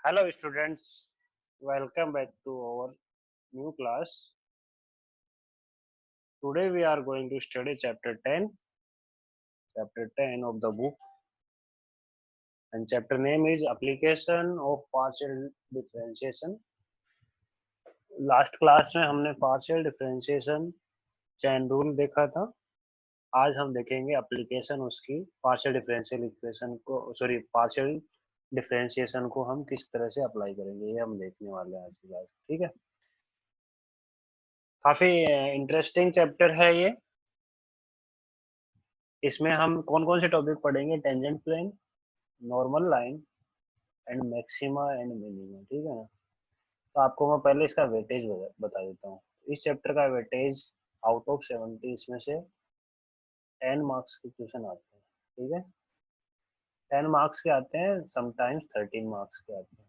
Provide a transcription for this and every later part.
Hello students, welcome back to our new class. Today we are going to study chapter 10 of the book, and chapter name is application of partial differentiation. Last class में हमने partial differentiation chain rule देखा था। आज हम देखेंगे application उसकी partial differential equation को sorry partial differentiation को हम किस तरह से अप्लाई करेंगे, ये हम देखने वाले हैं आज की क्लास। ठीक है, काफी इंटरेस्टिंग चैप्टर है ये। इसमें हम कौन कौन से टॉपिक पढ़ेंगे? Tangent plane, normal line and maxima and minima. ठीक है ना। तो आपको मैं पहले इसका वेटेज बता देता हूँ। इस चैप्टर का वेटेज आउट ऑफ 70 इसमें से 10 मार्क्स के क्वेश्चन आते हैं। ठीक है, 10 मार्क्स के आते हैं, समटाइम्स 13 मार्क्स के आते हैं।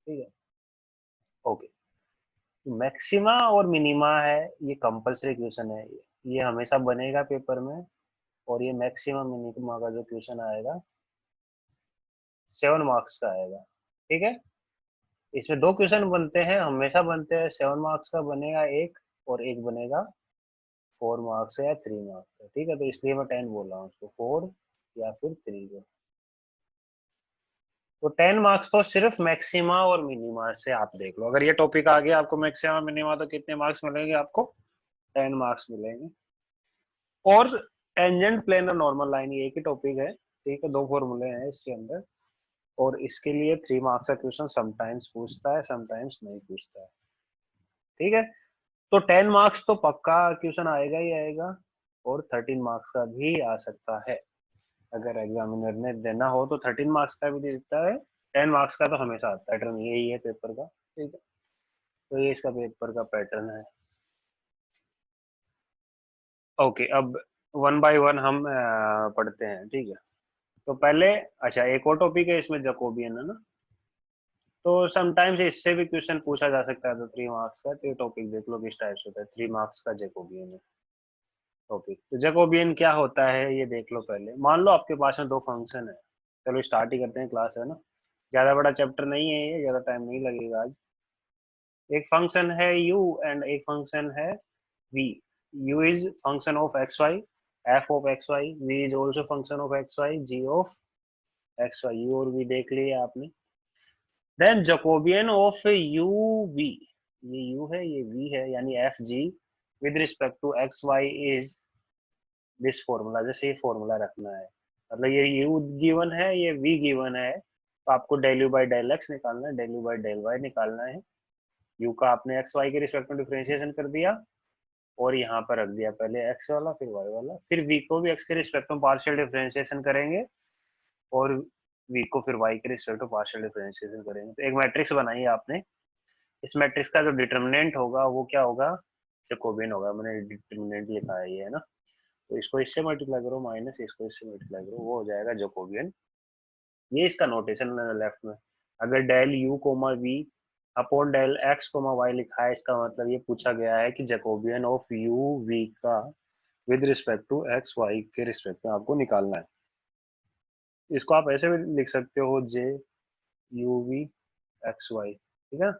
ठीक है, ओके। मैक्सिमा और मिनिमा है, ये कंपल्सरी क्वेश्चन है, ये हमेशा बनेगा पेपर में। और ये मैक्सिमा मिनिमा का जो क्वेश्चन आएगा 7 मार्क्स का आएगा। ठीक है, इसमें दो क्वेश्चन बनते हैं, हमेशा बनते हैं। 7 मार्क्स का बनेगा एक, और एक बनेगा 4 मार्क्स या 3 मार्क्स का। ठीक है, तो इसलिए मैं 10 बोल रहा हूँ उसको, 4 या फिर 3 को। तो 10 मार्क्स तो सिर्फ मैक्सिमा और मिनिमा से आप देख लो। अगर ये टॉपिक आ गया आपको मैक्सिमा मिनिमा, तो कितने मार्क्स मिलेंगे आपको? 10 मार्क्स मिलेंगे। और टेंजेंट प्लेन और नॉर्मल लाइन ये एक ही टॉपिक है। ठीक है, दो फॉर्मूले हैं इसके अंदर, और इसके लिए 3 मार्क्स का क्वेश्चन समटाइम्स पूछता है, समटाइम्स नहीं पूछता है। ठीक है, तो 10 मार्क्स तो पक्का क्वेश्चन आएगा ही आएगा, और 13 मार्क्स का भी आ सकता है। अगर एग्जामिनर ने देना हो तो 13 मार्क्स का भी दे देता है, 10 मार्क्स का तो हमेशा आता है। पैटर्न यही है पेपर का। ठीक है, तो ये इसका पेपर का पैटर्न है। ओके, अब वन बाय वन हम पढ़ते हैं। ठीक है, तो पहले अच्छा एक और टॉपिक है इसमें, जकोबियन है ना। तो समटाइम्स इससे भी क्वेश्चन पूछा जा सकता है, तो 3 मार्क्स का। तो टॉपिक देख लो किस टाइप से होता है। 3 मार्क्स का जकोबियन है टॉपिक। तो जैकोबियन क्या होता है ये देख लो पहले। मान लो आपके पास में दो फंक्शन है। चलो स्टार्ट ही करते हैं, क्लास है ना। ज्यादा बड़ा चैप्टर नहीं है ये, ज्यादा टाइम नहीं लगेगा आज। एक फंक्शन है u एंड एक फंक्शन है v। u is function of x y, f of x y. v is also function of x y, g of x y. u और v देख लिया आपने। Then Jacobian of u v, ये u है ये v है, यानी f g with respect to x y is this formula. जैसे ये फॉर्मूला रखना है, मतलब ये u गिवन है, ये v गिवन है, तो आपको del u by del x निकालना है, del u by del y निकालना है। u का आपने एक्स वाई के रिस्पेक्ट में डिफरेंशिएशन कर दिया, और यहाँ पर रख दिया पहले एक्स वाला फिर वाई वाला। फिर v को भी एक्स के रिस्पेक्ट में पार्शियल डिफरेंशिएशन करेंगे, और v को फिर y के रिस्पेक्ट में पार्शियल डिफरेंशिएशन करेंगे। तो एक मैट्रिक्स बनाई आपने। इस मैट्रिक्स का जो डिटर्मिनेंट होगा वो क्या होगा? जैकोबियन होगा। मैंने डिटर्मिनेंट लिखा है ये, है ना। तो इसको इससे मल्टीप्लाई करो, माइनस इसको इससे मल्टीप्लाई करो, वो हो जाएगा जैकोबियन। ये इसका नोटेशन लेफ्ट में। अगर del u comma v upon del x comma y लिखा है, इसका मतलब ये पूछा गया है कि जैकोबियन ऑफ यू वी का with respect to x y के रिस्पेक्ट में आपको निकालना है। इसको आप ऐसे भी लिख सकते हो, जे यू वी एक्स वाई। ठीक है,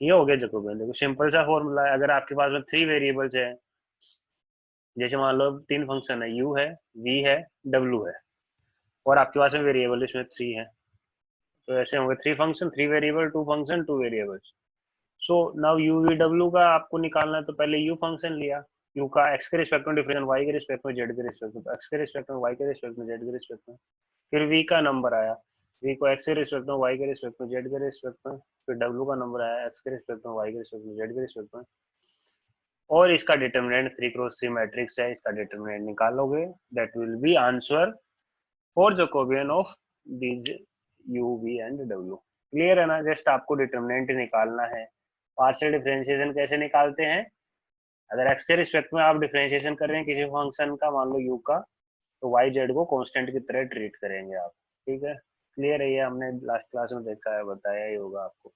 ये हो गया जैकोबियन। देखो सिंपल सा फॉर्मूला है। अगर आपके पास में 3 वेरिएबल्स है, जैसे मान लो 3 फंक्शन है, u है, v है, w है, और आपके पास में वेरिएबल इसमें 3 है, तो ऐसे होंगे 3 function 3 variable, 2 function 2 variables. So now u v w का आपको निकालना है, तो पहले u फंक्शन लिया, u का x के रिस्पेक्ट में डिफरेंशियल, y के रिस्पेक्ट में, z के रिस्पेक्ट में, x के रिस्पेक्ट में, y के रिस्पेक्ट में, z के रिस्पेक्ट में। फिर v का नंबर आया, v को x के रिस्पेक्ट में, y के रिस्पेक्ट में, z के रिस्पेक्ट में। फिर w का नंबर आया, x के रिस्पेक्ट में, y के रिस्पेक्ट में, z के रिस्पेक्ट में। और इसका डिटर्मिनेंट 3x3 मैट्रिक्स है, इसका डिटर्मिनेंट निकालोगे, that will be answer for Jacobian of these u v and w। Clear है ना? जस्ट आपको डिटर्मिनेंट निकालना है। पार्शियल डिफरेंशिएशन कैसे निकालते हैं? अगर x के रिस्पेक्ट में आप डिफरेंशिएशन कर रहे हैं किसी फंक्शन का, मान लो u का, तो y z को कांस्टेंट की तरह ट्रीट करेंगे आप। ठीक है, क्लियर है? ये हमने लास्ट क्लास में देखा है, बताया ही होगा आपको।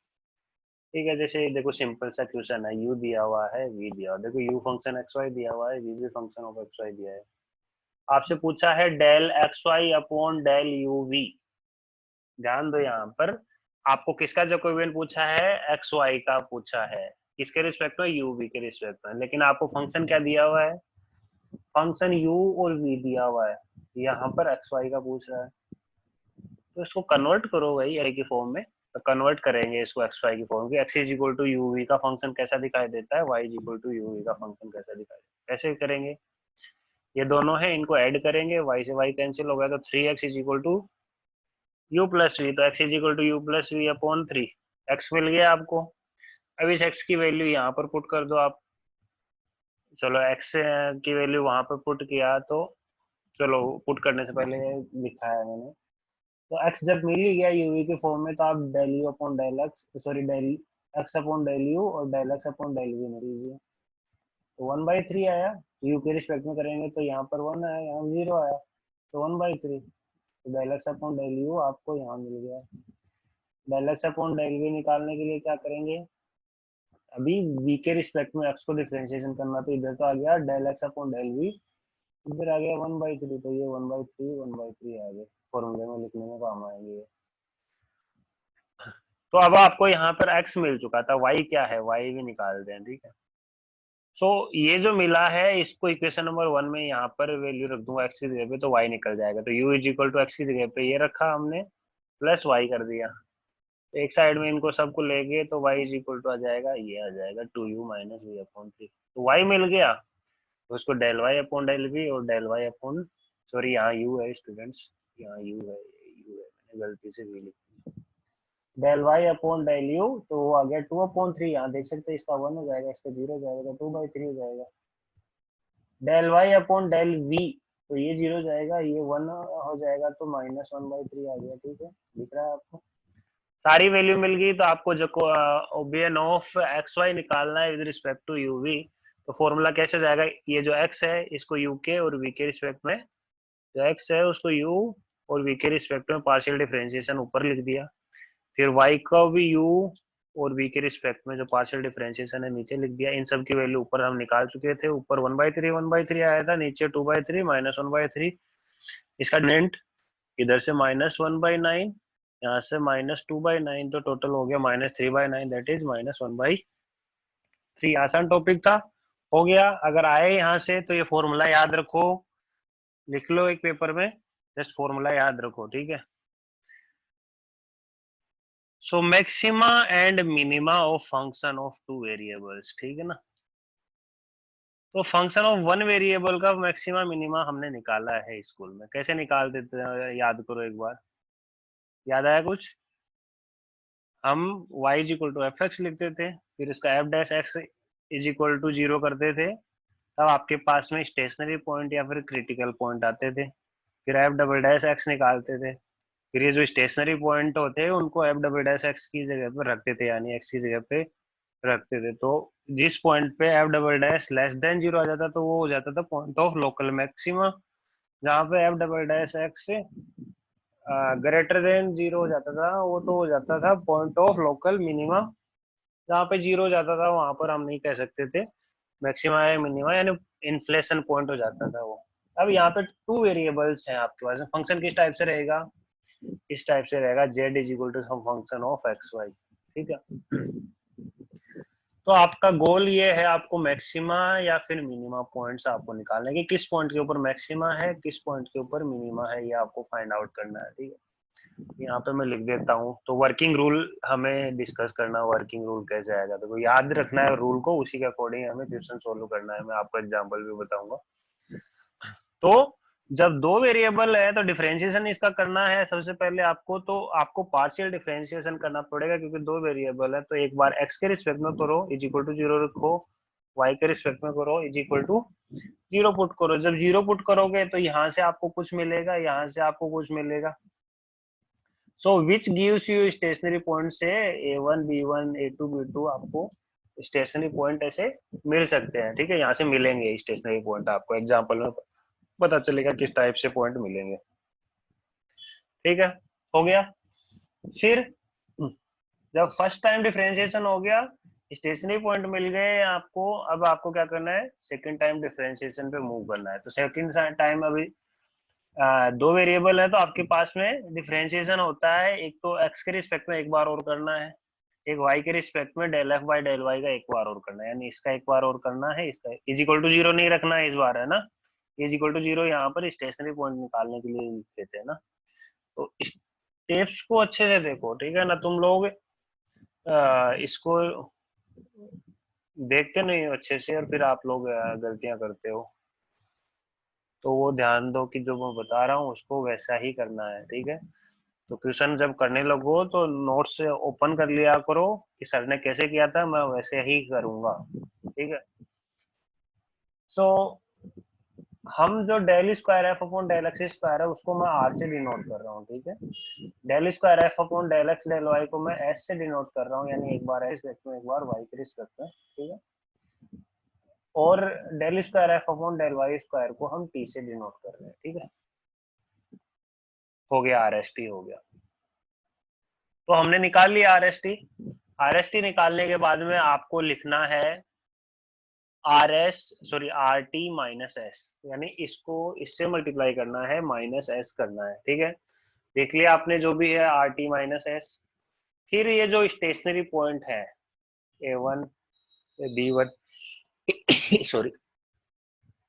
ठीक है, जैसे देखो सिंपल सा क्वेश्चन है, u दिया हुआ है, v दिया हुआ है। देखो u फंक्शन एक्स वाई दिया हुआ है, v भी फंक्शन ऑफ एक्स वाई दिया है। आपसे पूछा है del x y upon del u v. ध्यान दो यहाँ पर आपको किसका जैकोबियन पूछा है, एक्स वाई का पूछा है, किसके रिस्पेक्ट में, यू वी के रिस्पेक्ट में, लेकिन आपको फंक्शन क्या दिया हुआ है, फंक्शन यू और वी दिया हुआ है, यहाँ पर एक्स वाई का पूछ रहा है, तो इसको कन्वर्ट करो भाई ए की फॉर्म में। तो कन्वर्ट करेंगे इसको एक्स वाई की फॉर्म की, x is equal to u v का फंक्शन कैसा दिखाई देता है, y is equal to u v का फंक्शन कैसा दिखाई देता है, कैसे करेंगे, ये दोनों है इनको ऐड करेंगे, वाई से वाई कैंसिल हो गया, तो 3x is equal to u plus v, तो x is equal to u plus v upon 3, x मिल गया आपको। अब इस x की वैल्यू यहाँ पर पुट कर दो आप, चलो x की वैल्यू वहां पर पुट किया, तो चलो पुट करने से पहले लिखा है मैंने, तो x जब मिल ही गया यूवी के फॉर्म में, तो आप del u upon del x, sorry del x upon del u और del x upon del v मिल लीजिए, तो 1/3 आया, यू के रिस्पेक्ट में करेंगे तो यहाँ पर 1 आया, यहाँ 0 आया, तो 1/3, तो del x upon del u आपको यहाँ मिल गया। Del x upon del v निकालने के लिए क्या करेंगे, अभी v के रिस्पेक्ट में x को डिफरेंशिएशन करना, तो इधर तो आ गया del x upon del v, इधर आ गया 1/3, तो ये 1/3 आ गए, फॉर्मूले में लिखने में काम आएंगे ये। तो अब आपको यहाँ पर x मिल चुका था, y क्या है, y भी निकाल दें, ठीक है। सो ये जो मिला है इसको इक्वेशन नंबर 1 में यहाँ पर वैल्यू रख दूंगा x की जगह पे, तो y निकल जाएगा, तो u is equal to x की जगह पे ये रखा हमने, प्लस y कर दिया, एक साइड में इनको सबको लेंगे तो y इज इक्वल टू आ जाएगा, ये आ जाएगा 2u माइनस वी अपॉन 3, तो y मिल गया, तो उसको del y upon del v और डेल वाई अपॉन, सॉरी यहाँ u है स्टूडेंट्स, यहाँ u है, मैंने गलती से v लिख दिया, del y upon del u, तो वो आ गया 2/3, यहाँ देख सकते हैं इसका 1 हो जाएगा, इसका 0 हो जाएगा, तो 2/3 हो जाएगा, del y upon del v, तो ये 0 जाएगा, ये 1 हो जाएगा, तो -1/3 आ गया, ठीक है, दिख रहा है आपको, सारी वैल्यू मिल गई, तो आपको जो ओबियन ऑफ एक्स वाई निकालना है with respect to u v, तो फॉर्मूला कैसे हो जाएगा, ये जो x है इसको u के और v के रिस्पेक्ट में, जो x है उसको u और v के रिस्पेक्ट में पार्शियल डिफरेंशिएशन ऊपर लिख दिया, फिर y को भी u और v के रिस्पेक्ट में जो पार्शियल डिफरेंशिएशन है नीचे लिख दिया, इन सब की वैल्यू ऊपर हम निकाल चुके थे, ऊपर 1/3 आया था, नीचे 2/3 -1/3, इसका डिटरमिनेंट इधर से -1/9, यहाँ से -2/9, तो टोटल हो गया -3/9, दैट इज -1/3। आसान टॉपिक था, हो गया। अगर आए यहाँ से तो ये फॉर्मूला याद रखो, लिख लो एक पेपर में, जस्ट फॉर्मूला याद रखो, ठीक है। So maxima and minima of function of 2 variables, ठीक है ना। तो फंक्शन ऑफ 1 वेरिएबल का मैक्सिमा मिनिमा हमने निकाला है स्कूल में, कैसे निकाल देते हैं याद करो एक बार, याद आया कुछ, हम y is equal to f x लिखते थे, फिर इसका f dash x is equal to 0 करते थे, तब आपके पास में स्टेशनरी पॉइंट या फिर क्रिटिकल पॉइंट आते थे, फिर एफ डबल डैश एक्स निकालते थे, फिर ये जो स्टेशनरी पॉइंट होते हैं उनको एफ डबल डैश एक्स की जगह पर रखते थे, यानी एक्स की जगह पे रखते थे, तो जिस पॉइंट पे F double dash less than 0 आ जाता तो वो हो जाता था पॉइंट ऑफ लोकल मैक्सिमा, जहाँ पे एफ डबल डैश एक्स से ग्रेटर देन 0 हो जाता था, वो तो हो जाता था पॉइंट ऑफ लोकल मिनिमा, जहाँ पे 0 हो जाता था वहां पर हम नहीं कह सकते थे मैक्सिमा या मिनिमा, यानी इन्फ्लेशन पॉइंट हो जाता था वो। अब यहाँ पे 2 वेरिएबल्स हैं आपके पास, फंक्शन किस टाइप से रहेगा, इस टाइप से रहेगा, z is equal to some function of x y, ठीक है। तो आपका गोल ये है, आपको मैक्सिमा या फिर मिनिमा पॉइंट्स आपको निकालने के, किस पॉइंट के ऊपर मैक्सिमा है, किस पॉइंट के ऊपर मिनिमा है, ये आपको फाइंड आउट करना है, ठीक है। यहाँ पे मैं लिख देता हूँ, तो वर्किंग रूल हमें डिस्कस करना, वर्किंग रूल कैसे आएगा, तो याद रखना है रूल को, उसी के अकॉर्डिंग हमें क्वेश्चन सोल्व करना है, मैं आपको एग्जांपल भी बताऊंगा। तो जब 2 वेरिएबल है तो डिफरेंशिएशन इसका करना है सबसे पहले आपको, तो आपको पार्शियल डिफरेंशिएशन करना पड़ेगा, क्योंकि 2 वेरिएबल है, तो एक बार x के रिस्पेक्ट में करो इज इक्वल टू 0 रखो, y के रिस्पेक्ट में करो इज इक्वल टू 0 पुट करो, जब 0 पुट करोगे तो यहाँ से आपको कुछ मिलेगा, यहाँ से आपको कुछ मिलेगा, so which gives you stationary point से a1 b1 a2 b2 आपको स्टेशनरी पॉइंट ऐसे मिल सकते हैं, ठीक है, यहाँ से मिलेंगे स्टेशनरी पॉइंट, आपको एग्जांपल में पता चलेगा किस टाइप से पॉइंट मिलेंगे, ठीक है, हो गया। फिर जब फर्स्ट टाइम डिफरेंशिएशन हो गया, स्टेशनरी पॉइंट मिल गए आपको, अब आपको क्या करना है, सेकंड टाइम डिफरेंशिएशन पे मूव करना है, तो सेकंड टाइम अभी दो वेरिएबल है तो आपके पास में डिफरेंशिएशन होता है, एक तो एक्स के रिस्पेक्ट में एक बार और करना है, एक वाई के रिस्पेक्ट में del f by del y का एक बार और करना है, यानी इसका एक बार और करना है, इसका इज इक्वल टू जीरो नहीं रखना है इस बार, है ना। इज इक्वल टू जीरो यहाँ पर स्टेशनरी पॉइंट निकालने के लिए लिख देते हैं ना। तो स्टेप्स को अच्छे से देखो, ठीक है ना। तुम लोग इसको देखते नहीं हो अच्छे से और फिर आप लोग गलतियां करते हो। तो वो ध्यान दो कि जो मैं बता रहा हूँ उसको वैसा ही करना है, ठीक है। तो क्वेश्चन जब करने लगो तो नोट्स ओपन कर लिया करो कि सर ने कैसे किया था, मैं वैसे ही करूंगा, ठीक है। सो हम जो del square f upon del x square है उसको मैं आर से डिनोट कर रहा हूँ, ठीक है। Del square f upon del x del y को मैं एस से डिनोट कर रहा हूँ, यानी एक बार एस में एक बार वाई के रिस्पेक्ट में, ठीक है। और del square f upon del y square को हम टी से डिनोट कर रहे हैं, ठीक है। हो गया, आर एस टी हो गया। तो हमने निकाल लिया R S T. R S T निकालने के बाद में आपको लिखना है R S sorry R t minus S, यानी इसको इससे मल्टीप्लाई करना है, माइनस एस करना है, ठीक है। देख लिया आपने जो भी है आर टी माइनस एस। फिर ये जो स्टेशनरी पॉइंट है ए वन बी वन सॉरी,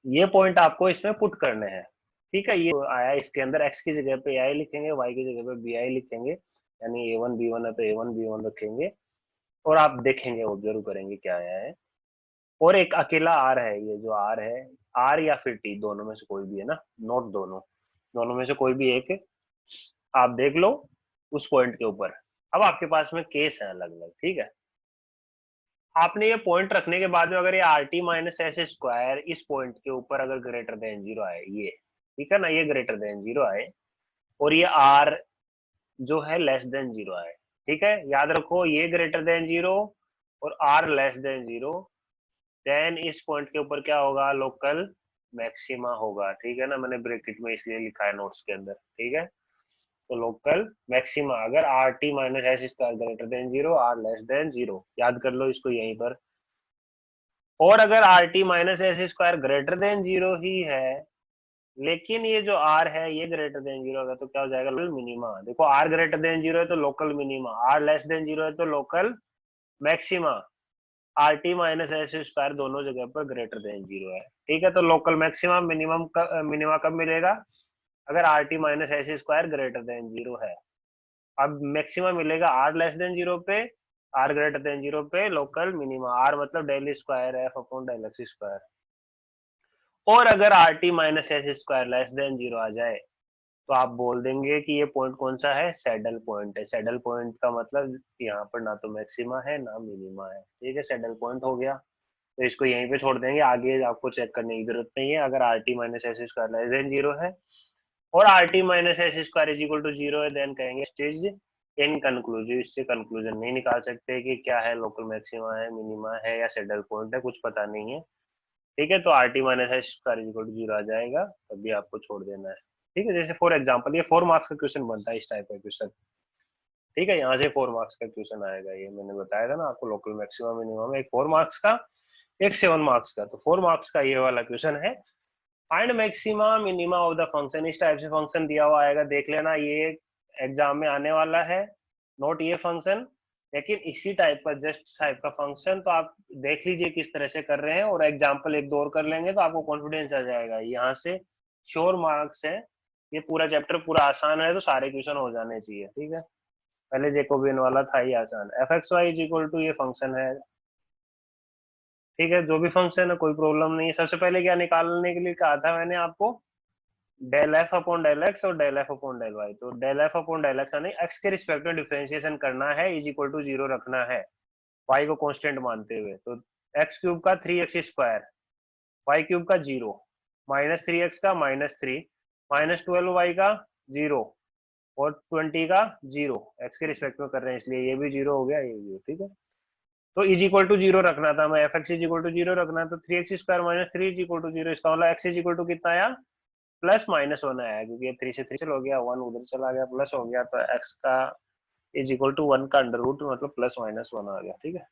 ये पॉइंट आपको इसमें पुट करने हैं, ठीक है। ये आया इसके अंदर, एक्स की जगह पे आई लिखेंगे, वाई की जगह पे बी आई लिखेंगे, यानी ए वन बी वन है तो ए वन बी वन रखेंगे। और आप देखेंगे, ऑब्जर्व करेंगे क्या आया है। और एक अकेला आर है, ये जो आर है, आर या फिर टी दोनों में से कोई भी है ना, नोट दोनों, दोनों में से कोई भी एक आप देख लो उस पॉइंट के ऊपर। अब आपके पास में केस है अलग अलग, ठीक है। आपने ये पॉइंट रखने के बाद में अगर ये are t minus s square इस पॉइंट के ऊपर अगर ग्रेटर देन जीरो आए, ये ठीक है ना, ये ग्रेटर देन जीरो आए, और ये आर जो है लेस देन जीरो आए, ठीक है। याद रखो ये ग्रेटर देन जीरो और r less than zero, then इस पॉइंट के ऊपर क्या होगा, लोकल मैक्सिमा होगा, ठीक है ना। मैंने ब्रैकेट में इसलिए लिखा है नोट्स के अंदर, ठीक है। तो लोकल मैक्सिमा अगर r t minus s square greater than zero, r less than zero, याद कर लो इसको यहीं पर। और अगर r t minus s square greater than zero ही है, लेकिन ये जो आर है ये ग्रेटर देन जीरो होगा, तो क्या हो जाएगा, लोकल मिनिमा। देखो आर ग्रेटर देन जीरो है तो local minima, r less than zero है तो local maxima. R t minus s square दोनों जगह पर ग्रेटर देन जीरो है, ठीक है। तो लोकल मैक्सिमम मिनिमम मिनिमा कब मिलेगा, अगर r t minus s square greater than zero है। अब मैक्सिमम मिलेगा आर लेस देन जीरो पे, आर ग्रेटर देन जीरो पे लोकल मिनिमा, आर मतलब del square f upon del x square. और अगर r t minus s square less than zero आ जाए तो आप बोल देंगे कि ये पॉइंट कौन सा है, सैडल पॉइंट है। सैडल पॉइंट का मतलब यहाँ पर ना तो मैक्सिमा है ना मिनिमा है, ठीक है, सैडल पॉइंट हो गया। तो इसको यहीं पे छोड़ देंगे, आगे आपको चेक करने की जरूरत नहीं है। अगर r t minus s square less than zero है और r t minus s square is equal to zero है, देन कहेंगे स्टेज इन कंक्लूसिव। इससे कंक्लूजन नहीं निकाल सकते कि क्या है, लोकल मैक्सिमा है, मिनिमा है या सैडल पॉइंट है, कुछ पता नहीं है, ठीक है। तो r t minus s square is equal to zero आ जाएगा, तभी आपको छोड़ देना है, ठीक है। जैसे फॉर एग्जाम्पल ये 4 मार्क्स का क्वेश्चन बनता है, इस टाइप का क्वेश्चन, ठीक है। यहाँ से 4 मार्क्स का क्वेश्चन आएगा, ये मैंने बताया था ना आपको, लोकल मैक्सिमम मिनिमम, एक 4 मार्क्स का, एक 7 मार्क्स का। तो 4 मार्क्स का ये वाला क्वेश्चन है, find maxima minima of the function. इस टाइप से फंक्शन दिया हुआ आएगा, देख लेना, ये एग्जाम में आने वाला है, नोट ये फंक्शन, लेकिन इसी टाइप का जस्ट टाइप का फंक्शन। तो आप देख लीजिए किस तरह से कर रहे हैं, और एग्जाम्पल एक दो और कर लेंगे तो आपको कॉन्फिडेंस आ जाएगा। यहाँ से श्योर मार्क्स है, ये पूरा चैप्टर पूरा आसान है, तो सारे क्वेश्चन हो जाने चाहिए, ठीक है। पहले जेकोबियन वाला था ही आसान, f x y is equal to ये फंक्शन है, ठीक है। जो भी फंक्शन है कोई प्रॉब्लम नहीं है। सबसे पहले क्या निकालने के लिए कहा था मैंने आपको, del f upon del x और del f upon del y. तो del f upon del x यानी एक्स के रिस्पेक्ट में डिफरेंशिएशन करना है, इज इक्वल टू जीरो रखना है, वाई को कांस्टेंट मानते हुए। तो एक्स क्यूब का 3x स्क्वायर, वाई क्यूब का जीरो, माइनस 3x का माइनस 3, माइनस 12y का जीरो, और 20 का जीरो, एक्स के रिस्पेक्ट में कर रहे हैं इसलिए ये भी जीरो हो गया, ये जीरो, ठीक है। तो इज इक्वल टू जीरो रखना था, मैं f x is equal to zero रखना है, तो 3x square minus 3 is equal to zero, इसका मतलब एक्स इज इक्वल टू कितना आया, प्लस माइनस 1 आया, क्योंकि ये 3 से 3 चल हो गया, 1 उधर चला गया, प्लस हो गया, तो एक्स का इज इक्वल टू 1 का अंडर रूट मतलब प्लस माइनस 1 आ गया, ठीक है।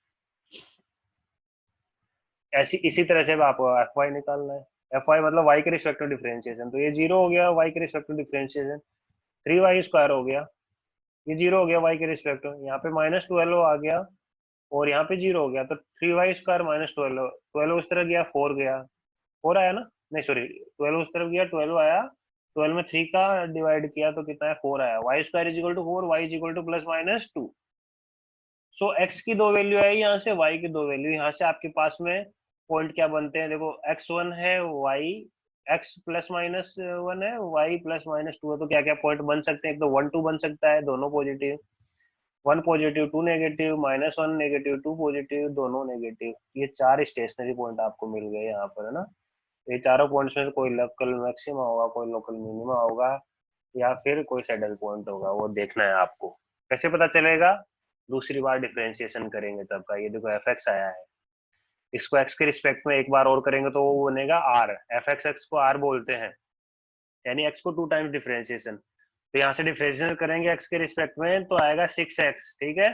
ऐसी इसी तरह से आपको एफ वाई निकालना है। एफ वाई मतलब वाई के रिस्पेक्टिव डिफरेंशिएशन, तो ये 0 हो गया वाई के रिस्पेक्टिव डिफरेंशिएशन। 3y² हो गया, ये 0 हो गया वाई के रिस्पेक्टिव, यहाँ पे -12 आ गया और यहाँ पे 0 हो गया, तो 3y² -12, 12 उस तरफ गया 4 गया, 4 आया ना, नहीं सॉरी 12 उस तरफ गया 12 आया, 12 में 3 का डिवाइड किया तो कितना है 4 आया, y² is equal to 4, y is equal to +-2। So x की दो वैल्यू आई यहाँ से, y की दो वैल्यू यहाँ से, आपके पास में पॉइंट क्या बनते हैं देखो, x1 है, y x +-1 है, y +-2 है, तो क्या क्या पॉइंट बन सकते हैं, एक तो 1 2 बन सकता है, दोनों positive, 1 positive 2 negative, -1 negative 2 positive, दोनों नेगेटिव, ये 4 स्टेशनरी पॉइंट आपको मिल गए यहाँ पर, है ना। ये चारों पॉइंट्स में से कोई लोकल मैक्सिमा होगा, कोई लोकल मिनिमा होगा, या फिर कोई सैडल पॉइंट होगा, वो देखना है आपको। कैसे पता चलेगा, दूसरी बार डिफरेंशिएशन करेंगे तब का। ये देखो एफ एक्स आया है, इसको एक्स के रिस्पेक्ट में एक बार और करेंगे तो वो बनेगा आर, एफ एक्स एक्स को आर बोलते हैं, यानी एक्स को 2 टाइम्स डिफरेंशिएशन। तो यहाँ से डिफरेंशिएशन करेंगे एक्स के रिस्पेक्ट में तो आएगा 6x, ठीक है।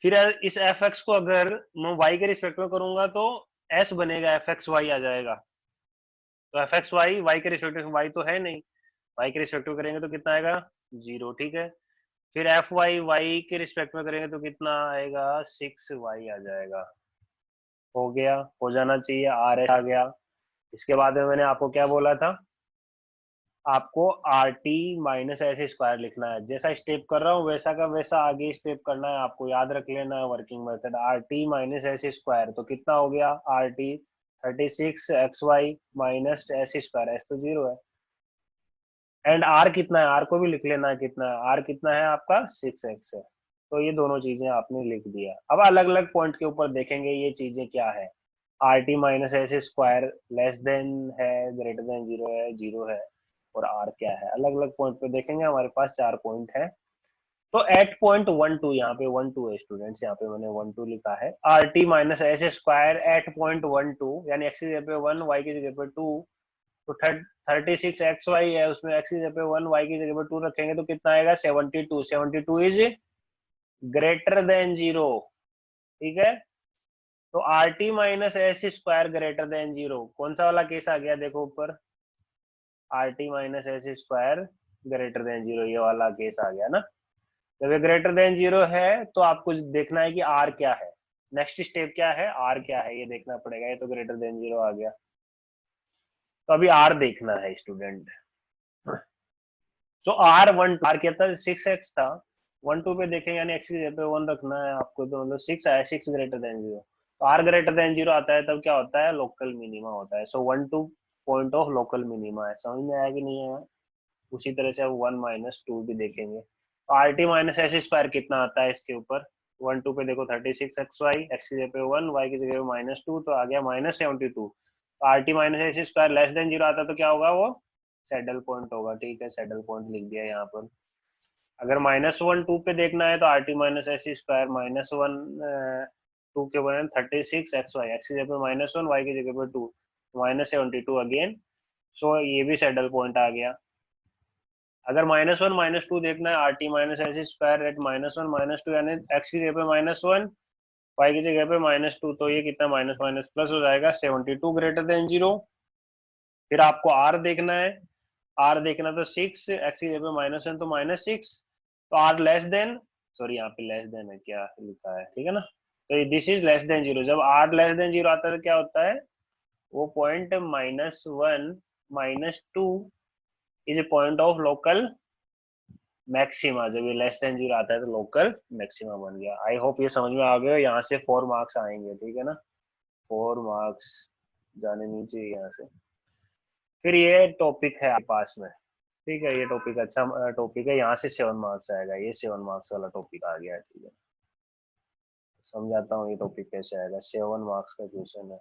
फिर इस एफ एक्स को अगर मैं वाई के रिस्पेक्ट में करूंगा तो एस बनेगा, एफ एक्स वाई आ जाएगा, तो एफ एक्स वाई, वाई के रिस्पेक्टिव वाई तो है नहीं, वाई के रिस्पेक्टिव करेंगे तो कितना आएगा 0, ठीक है। फिर एफ वाई, वाई के रिस्पेक्ट में करेंगे तो कितना आएगा 6y आ जाएगा, हो गया, हो जाना चाहिए, आर एच आ गया। इसके बाद में मैंने आपको क्या बोला था, आपको are t minus s square लिखना है, जैसा स्टेप कर रहा हूँ वैसा का वैसा आगे स्टेप करना है, आपको याद रख लेना है working method, are t minus s square, तो कितना हो गया R T 36xy minus s square, S तो 0 है, एंड आर कितना है, आर को भी लिख लेना है, कितना है आर, कितना है आपका 6x है। तो ये दोनों चीजें आपने लिख दिया। अब अलग अलग पॉइंट के ऊपर देखेंगे ये चीजें क्या है, r t minus s square less then है, ग्रेटर देन 0 है, 0 है, और आर क्या है, अलग अलग पॉइंट पे देखेंगे। हमारे पास 4 पॉइंट है, तो एट पॉइंट 1 2, यहाँ पे 1 2 है स्टूडेंट्स, यहाँ पे मैंने 1 2 लिखा है, r t minus s square at point 1 2, यानी एक्स की जगह पे 1, वाई की जगह पे 2, तो 36xy है, उसमें x की जगह पे 1, y की जगह पे 2 रखेंगे तो कितना आएगा 72, 72 इज ग्रेटर देन 0, ठीक है। तो r t minus s square greater then 0, कौन सा वाला केस आ गया देखो ऊपर, are t minus s square greater then 0, ये वाला केस आ गया ना। जब ये ग्रेटर देन 0 है तो आपको देखना है कि आर क्या है, नेक्स्ट स्टेप क्या है, आर क्या है ये देखना पड़ेगा, ये तो ग्रेटर देन 0 आ गया, तो अभी आर देखना है स्टूडेंट। सो आर क्या था 6x था, 1 2 पे देखें, यानी x की जगह पे 1 रखना है आपको, तो मतलब 6 आया, 6 ग्रेटर देन 0, तो आर ग्रेटर देन 0 आता है तब क्या होता है, लोकल मिनिमा होता है। सो 1 2 पॉइंट ऑफ लोकल मिनिमा है, समझ में आया कि नहीं आया। उसी तरह से अब 1 - 2 भी देखेंगे, तो r t minus s square कितना आता है इसके ऊपर, 1 2 पे देखो 36xy, x की जगह पे 1, y की जगह पे -2, तो आ गया -72, तो r t minus s square less then 0 आता तो क्या होगा, वो सैडल पॉइंट होगा, ठीक है, सैडल पॉइंट लिख दिया यहाँ पर। अगर -1 2 पे देखना है तो r t minus s square -1 2 के बने 36xy, एक्स की जगह पे -1, वाई की जगह पे 2, -72 अगेन, सो ये भी सैडल पॉइंट आ गया। अगर -1 - 2 देखना है, r t minus s square at -1 - 2, यानी एक्स की जगह पे -1, वाई की जगह पे -2, तो ये कितना माइनस माइनस प्लस हो जाएगा, 72 ग्रेटर देन 0। फिर आपको आर देखना है, आर देखना तो 6, एक्स की जगह पे -1 तो -6, तो आर लेस देन, सॉरी यहाँ पे लेस देन है, क्या लिखा है, ठीक है ना, तो दिस इज लेस देन 0। जब आर लेस देन 0 आता है तो क्या होता है, वो point -1 - 2 is a point of local maxima, जब ये लेस देन 0 आता है तो लोकल मैक्सिमा बन गया। आई होप ये समझ में आ गया, यहाँ से 4 मार्क्स आएंगे, ठीक है ना, 4 मार्क्स जाने नहीं चाहिए यहाँ से। फिर ये टॉपिक है आपके पास में, ठीक है, ये टॉपिक अच्छा टॉपिक है, यहाँ से 7 मार्क्स आएगा, ये 7 मार्क्स वाला टॉपिक आ गया, ठीक है। समझाता हूँ ये टॉपिक कैसे आएगा, 7 मार्क्स का क्वेश्चन है,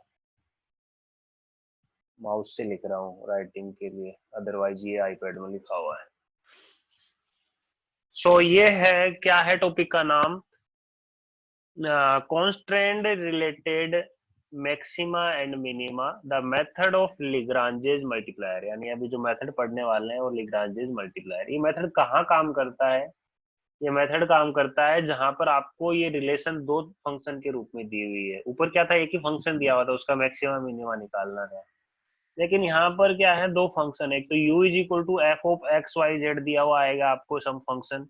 माउस से लिख रहा हूँ राइटिंग के लिए, अदरवाइज ये आईपैड में लिखा हुआ है। सो ये है, क्या है टॉपिक का नाम, constraint related maxima and minima, the method of Lagrange's multiplier, यानी अभी जो मेथड पढ़ने वाले हैं वो Lagrange's multiplier। ये मेथड कहाँ काम करता है, ये मेथड काम करता है जहां पर आपको ये रिलेशन दो फंक्शन के रूप में दी हुई है। ऊपर क्या था, एक ही फंक्शन दिया हुआ था, उसका मैक्सिमम मिनिमा निकालना है। लेकिन यहाँ पर क्या है, दो फंक्शन है। एक तो u is equal to f of x y z दिया हुआ आएगा आपको सम फंक्शन,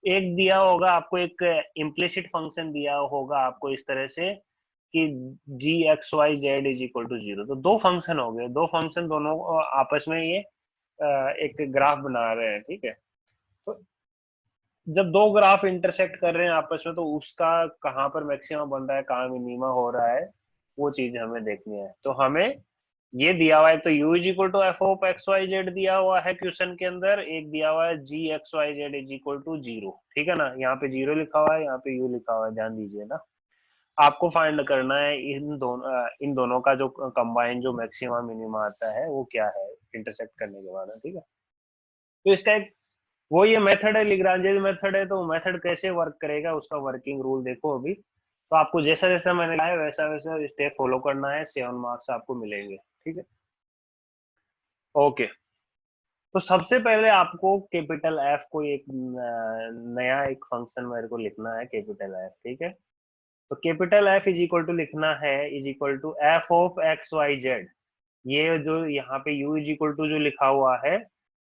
एक दिया होगा आपको एक इम्प्लिसिट फंक्शन दिया होगा आपको इस तरह से कि g x y z is equal to 0। तो दो फंक्शन हो गए, दो फंक्शन दोनों आपस में ये एक ग्राफ बना रहे हैं, ठीक है। तो जब दो ग्राफ इंटरसेक्ट कर रहे हैं आपस में, तो उसका कहाँ पर मैक्सिमम बन रहा है, कहाँ मिनिमा हो रहा है, वो चीज हमें देखनी है। तो हमें ये दिया हुआ है, तो u is equal to f of x y z दिया हुआ है क्वेश्चन के अंदर, एक दिया हुआ है g x y z is equal to 0, ठीक है ना। यहाँ पे 0 लिखा हुआ है, यहाँ पे u लिखा हुआ है, ध्यान दीजिए ना। आपको फाइंड करना है इन दोनों का जो कंबाइन जो मैक्सिमम मिनिमा आता है वो क्या है इंटरसेक्ट करने के बाद, ठीक है। तो इसका एक वो ये मेथड है, लिग्रांजेज मेथड है। तो मेथड कैसे वर्क करेगा, उसका वर्किंग रूल देखो अभी। तो आपको जैसा जैसा मैंने कहा है वैसा वैसा स्टेप फॉलो करना है, 7 मार्क्स आपको मिलेंगे, ठीक है। ओके, तो सबसे पहले आपको कैपिटल एफ को एक नया एक फंक्शन मेरे को लिखना है, कैपिटल एफ, ठीक है। तो capital f is equal to लिखना है is equal to f of x y z. ये जो यहाँ पे u इज इक्वल टू जो लिखा हुआ है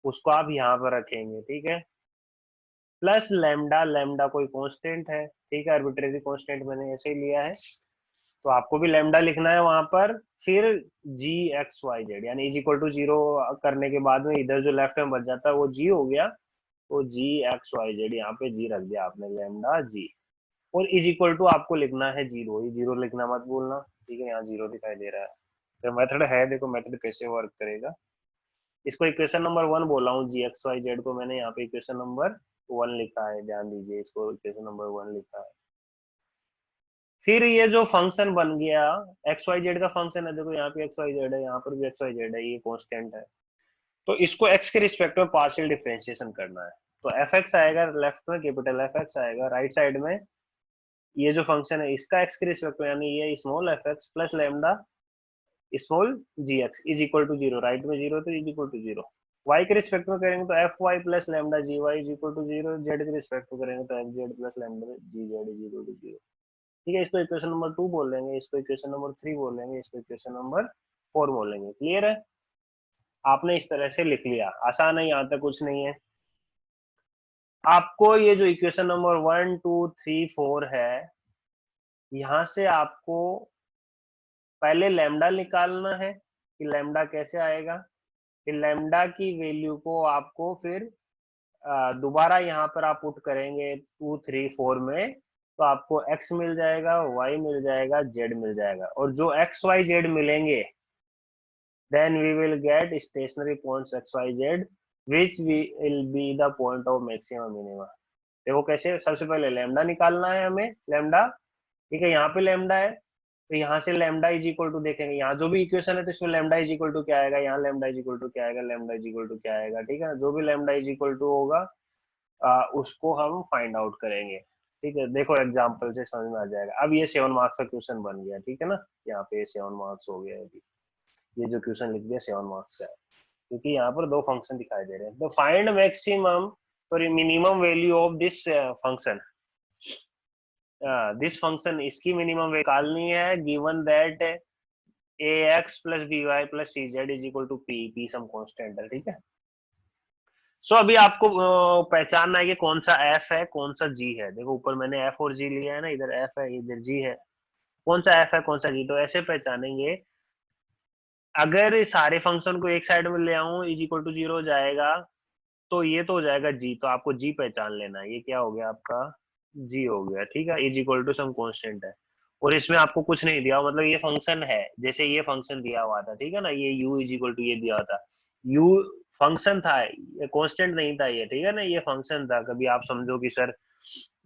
उसको आप यहाँ पर रखेंगे, ठीक है। प्लस लेमडा, लेमडा कोई कांस्टेंट है, ठीक है, आर्बिट्रेरी कांस्टेंट मैंने ऐसे ही लिया है। तो आपको भी लेमडा लिखना है वहां पर। फिर जी एक्स वाई जेड यानी इज इक्वल टू 0 करने के बाद में इधर जो लेफ्ट में बच जाता है वो जी हो गया। तो जी एक्स वाई जेड यहाँ पे जी रख दिया आपने, लेमडा जी। और इज इक्वल टू आपको लिखना है 0, ये 0 लिखना मत भूलना, ठीक है। यहाँ 0 दिखाई दे रहा है। तो मेथड है, देखो मेथड कैसे वर्क करेगा। इसको इक्वेशन नंबर 1 बोला हूँ, जी एक्स वाई जेड को मैंने यहाँ पे इक्वेशन नंबर 1 लिखा है, ध्यान दीजिए, इसको इक्वेशन नंबर 1 लिखा है। फिर ये जो फंक्शन बन गया एक्स वाई जेड का फंक्शन है, देखो यहाँ पे एक्स वाई जेड है, यहाँ पर भी एक्स वाई जेड है, ये कांस्टेंट है। तो इसको एक्स के रिस्पेक्ट में पार्शियल डिफरेंशिएशन करना है। तो एफ एक्स आएगा लेफ्ट में, कैपिटल एफ एक्स आएगा राइट साइड में। ये जो फंक्शन है इसका एक्स के रिस्पेक्ट में यानी ये small f x plus lambda small g x is equal to 0, right में 0 तो इज इक्वल टू 0। वाई के रिस्पेक्ट में करेंगे तो f y plus lambda g y is equal to 0, z के रिस्पेक्ट में करेंगे तो f z plus lambda g z is equal to 0, ठीक है। इसको इक्वेशन नंबर 2 बोल लेंगे, इसको इक्वेशन नंबर 3 बोल लेंगे, इसको इक्वेशन नंबर 4 बोल लेंगे। क्लियर है, आपने इस तरह से लिख लिया, आसान है, यहाँ तक कुछ नहीं है। आपको ये जो इक्वेशन नंबर 1 2 3 4 है, यहाँ से आपको पहले लैम्डा निकालना है कि लैम्डा कैसे आएगा। फिर लैम्डा की वैल्यू को आपको फिर दोबारा यहाँ पर आप पुट करेंगे 2 3 4 में, तो आपको x मिल जाएगा, y मिल जाएगा, z मिल जाएगा। और जो x y z मिलेंगे then we will get stationary points x y z which will be the point of maximum minima। देखो कैसे, सबसे पहले लैम्डा निकालना है हमें, लैम्डा, ठीक है। यहाँ पे लैम्डा है तो यहाँ से लैम्डा इज इक्वल टू देखेंगे, यहाँ जो भी इक्वेशन है तो इसमें लैम्डा इज इक्वल टू क्या आएगा, यहाँ लैम्डा इज इक्वल टू क्या आएगा, लैम्डा इज इक्वल टू क्या आएगा, ठीक है। जो भी लैम्डा इज इक्वल टू होगा उसको हम फाइंड आउट करेंगे, ठीक है। देखो एग्जांपल से समझ में आ जाएगा। अब ये 7 मार्क्स का क्वेश्चन बन गया, ठीक है ना। यहाँ पे 7 मार्क्स हो गया, अभी ये जो क्वेश्चन लिख दिया 7 मार्क्स का है, क्योंकि यहाँ पर दो फंक्शन दिखाई दे रहे हैं। तो find maximum sorry minimum value of this function, this function इसकी मिनिमम निकालनी है given that a x plus b y plus c z is equal to p, p some constant है, ठीक है। सो अभी आपको पहचानना है कि कौन सा एफ है कौन सा जी है। देखो ऊपर मैंने एफ और जी लिया है ना, इधर एफ है इधर जी है, कौन सा एफ है कौन सा जी। तो ऐसे पहचानेंगे, अगर सारे फंक्शन को एक साइड में ले आऊं इज इक्वल टू 0 हो जाएगा, तो ये तो हो जाएगा जी, तो आपको जी पहचान लेना है। ये क्या हो गया आपका, जी हो गया, ठीक है। Is equal to some constant है और इसमें आपको कुछ नहीं दिया, मतलब ये फंक्शन है, जैसे ये फंक्शन दिया हुआ था, ठीक है ना। ये u इज इक्वल टू ये दिया था, u फंक्शन था, ये कांस्टेंट नहीं था ये, ठीक है ना। ये फंक्शन था। कभी आप समझो कि सर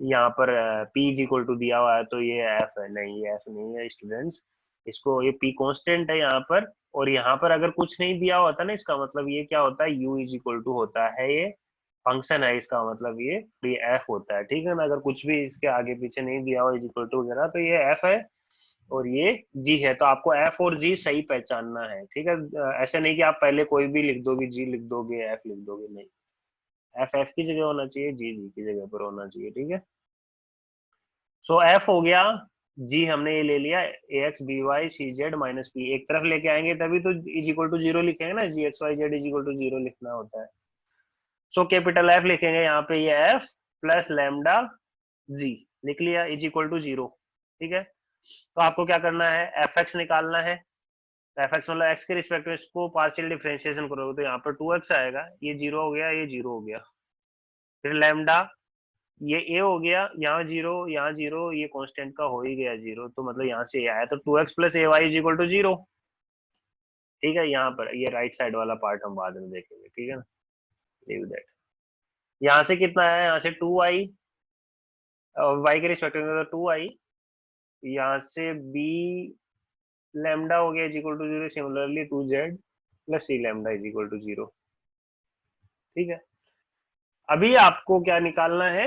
यहाँ पर p इज इक्वल टू दिया हुआ है तो ये f है, नहीं ये f नहीं है स्टूडेंट्स। इसको ये p कांस्टेंट है यहाँ पर, और यहाँ पर अगर कुछ नहीं दिया होता ना, इसका मतलब ये क्या होता है, u इज इक्वल टू होता है ये फंक्शन है, इसका मतलब ये f होता है, ठीक है ना। अगर कुछ भी इसके आगे पीछे नहीं दिया हुआ इज इक्वल टू वगैरह, तो ये f है और ये g है। तो आपको f और g सही पहचानना है, ठीक है। ऐसे नहीं कि आप पहले कोई भी लिख दोगे, g लिख दोगे, f लिख दोगे, नहीं। एफ एफ की जगह होना चाहिए, जी जी की जगह पर होना चाहिए, ठीक है। सो एफ हो गया, जी हमने ये ले लिया, a x b y c z minus p, एक तरफ लेके आएंगे तभी तो इज इक्वल टू जीरो लिखेंगे ना, g x y z is equal to zero लिखना होता है। सो कैपिटल एफ लिखेंगे यहाँ पे, ये एफ प्लस लैम्डा जी लिख लिया इज इक्वल टू जीरो, ठीक है। तो आपको क्या करना है, एफ एक्स निकालना है। एफ एक्स मतलब एक्स के रिस्पेक्ट में इसको पार्शियल डिफरेंशिएशन करोगे तो यहाँ पर टू एक्स आएगा, ये जीरो हो गया, ये जीरो हो गया। फिर लैम्डा, ये ए हो गया, यहाँ जीरो यहाँ जीरो, ये कांस्टेंट का हो ही गया जीरो, तो मतलब यहाँ से ए आया, तो two x plus a y is equal to zero, ठीक है। यहाँ पर ये राइट साइड वाला पार्ट हम बाद में देखेंगे, ठीक है ना, लीव दैट। यहाँ से कितना है, यहाँ से टू आई, वाई के रिस्पेक्ट में टू आई, यहाँ से बी लैम्डा हो गया is equal to zero, similarly two z plus c lambda is equal to zero, ठीक है। अभी आपको क्या निकालना है,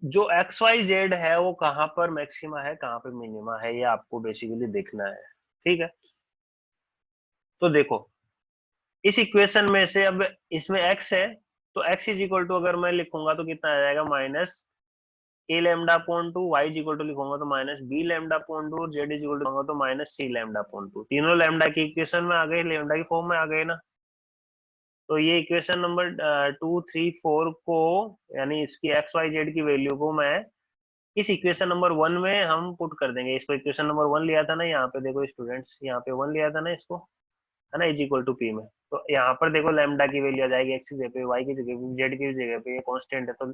जो एक्स वाई जेड है वो कहां पर मैक्सिमा है कहां पर मिनिमा है, ये आपको बेसिकली देखना है, ठीक है। तो देखो इस इक्वेशन में से, अब इसमें x है तो x इज इक्वल टू अगर मैं लिखूंगा तो कितना आ जाएगा, minus a lambda upon two, y is equal to लिखूंगा तो minus b lambda upon two, और जेड इज इक्वल टू तो minus c lambda upon two. तीनों लेमडा की इक्वेशन में आ गए, लेमडा की फॉर्म में आ गए ना। तो ये इक्वेशन नंबर 2, 3, 4 को, यानी इसकी एक्स वाई जेड की वैल्यू को मैं इस इक्वेशन नंबर 1 में हम पुट कर देंगे। इसको इक्वेशन नंबर 1 लिया था ना, यहाँ पे देखो स्टूडेंट्स, यहाँ पे 1 लिया था ना इसको, है ना, इज इक्वल टू पी में। तो यहाँ पर देखो लेमडा की वैल्यू आ जाएगी एक्स की जगह पे, वाई की जगह पे, जेड की जगह पे, ये कांस्टेंट है, तो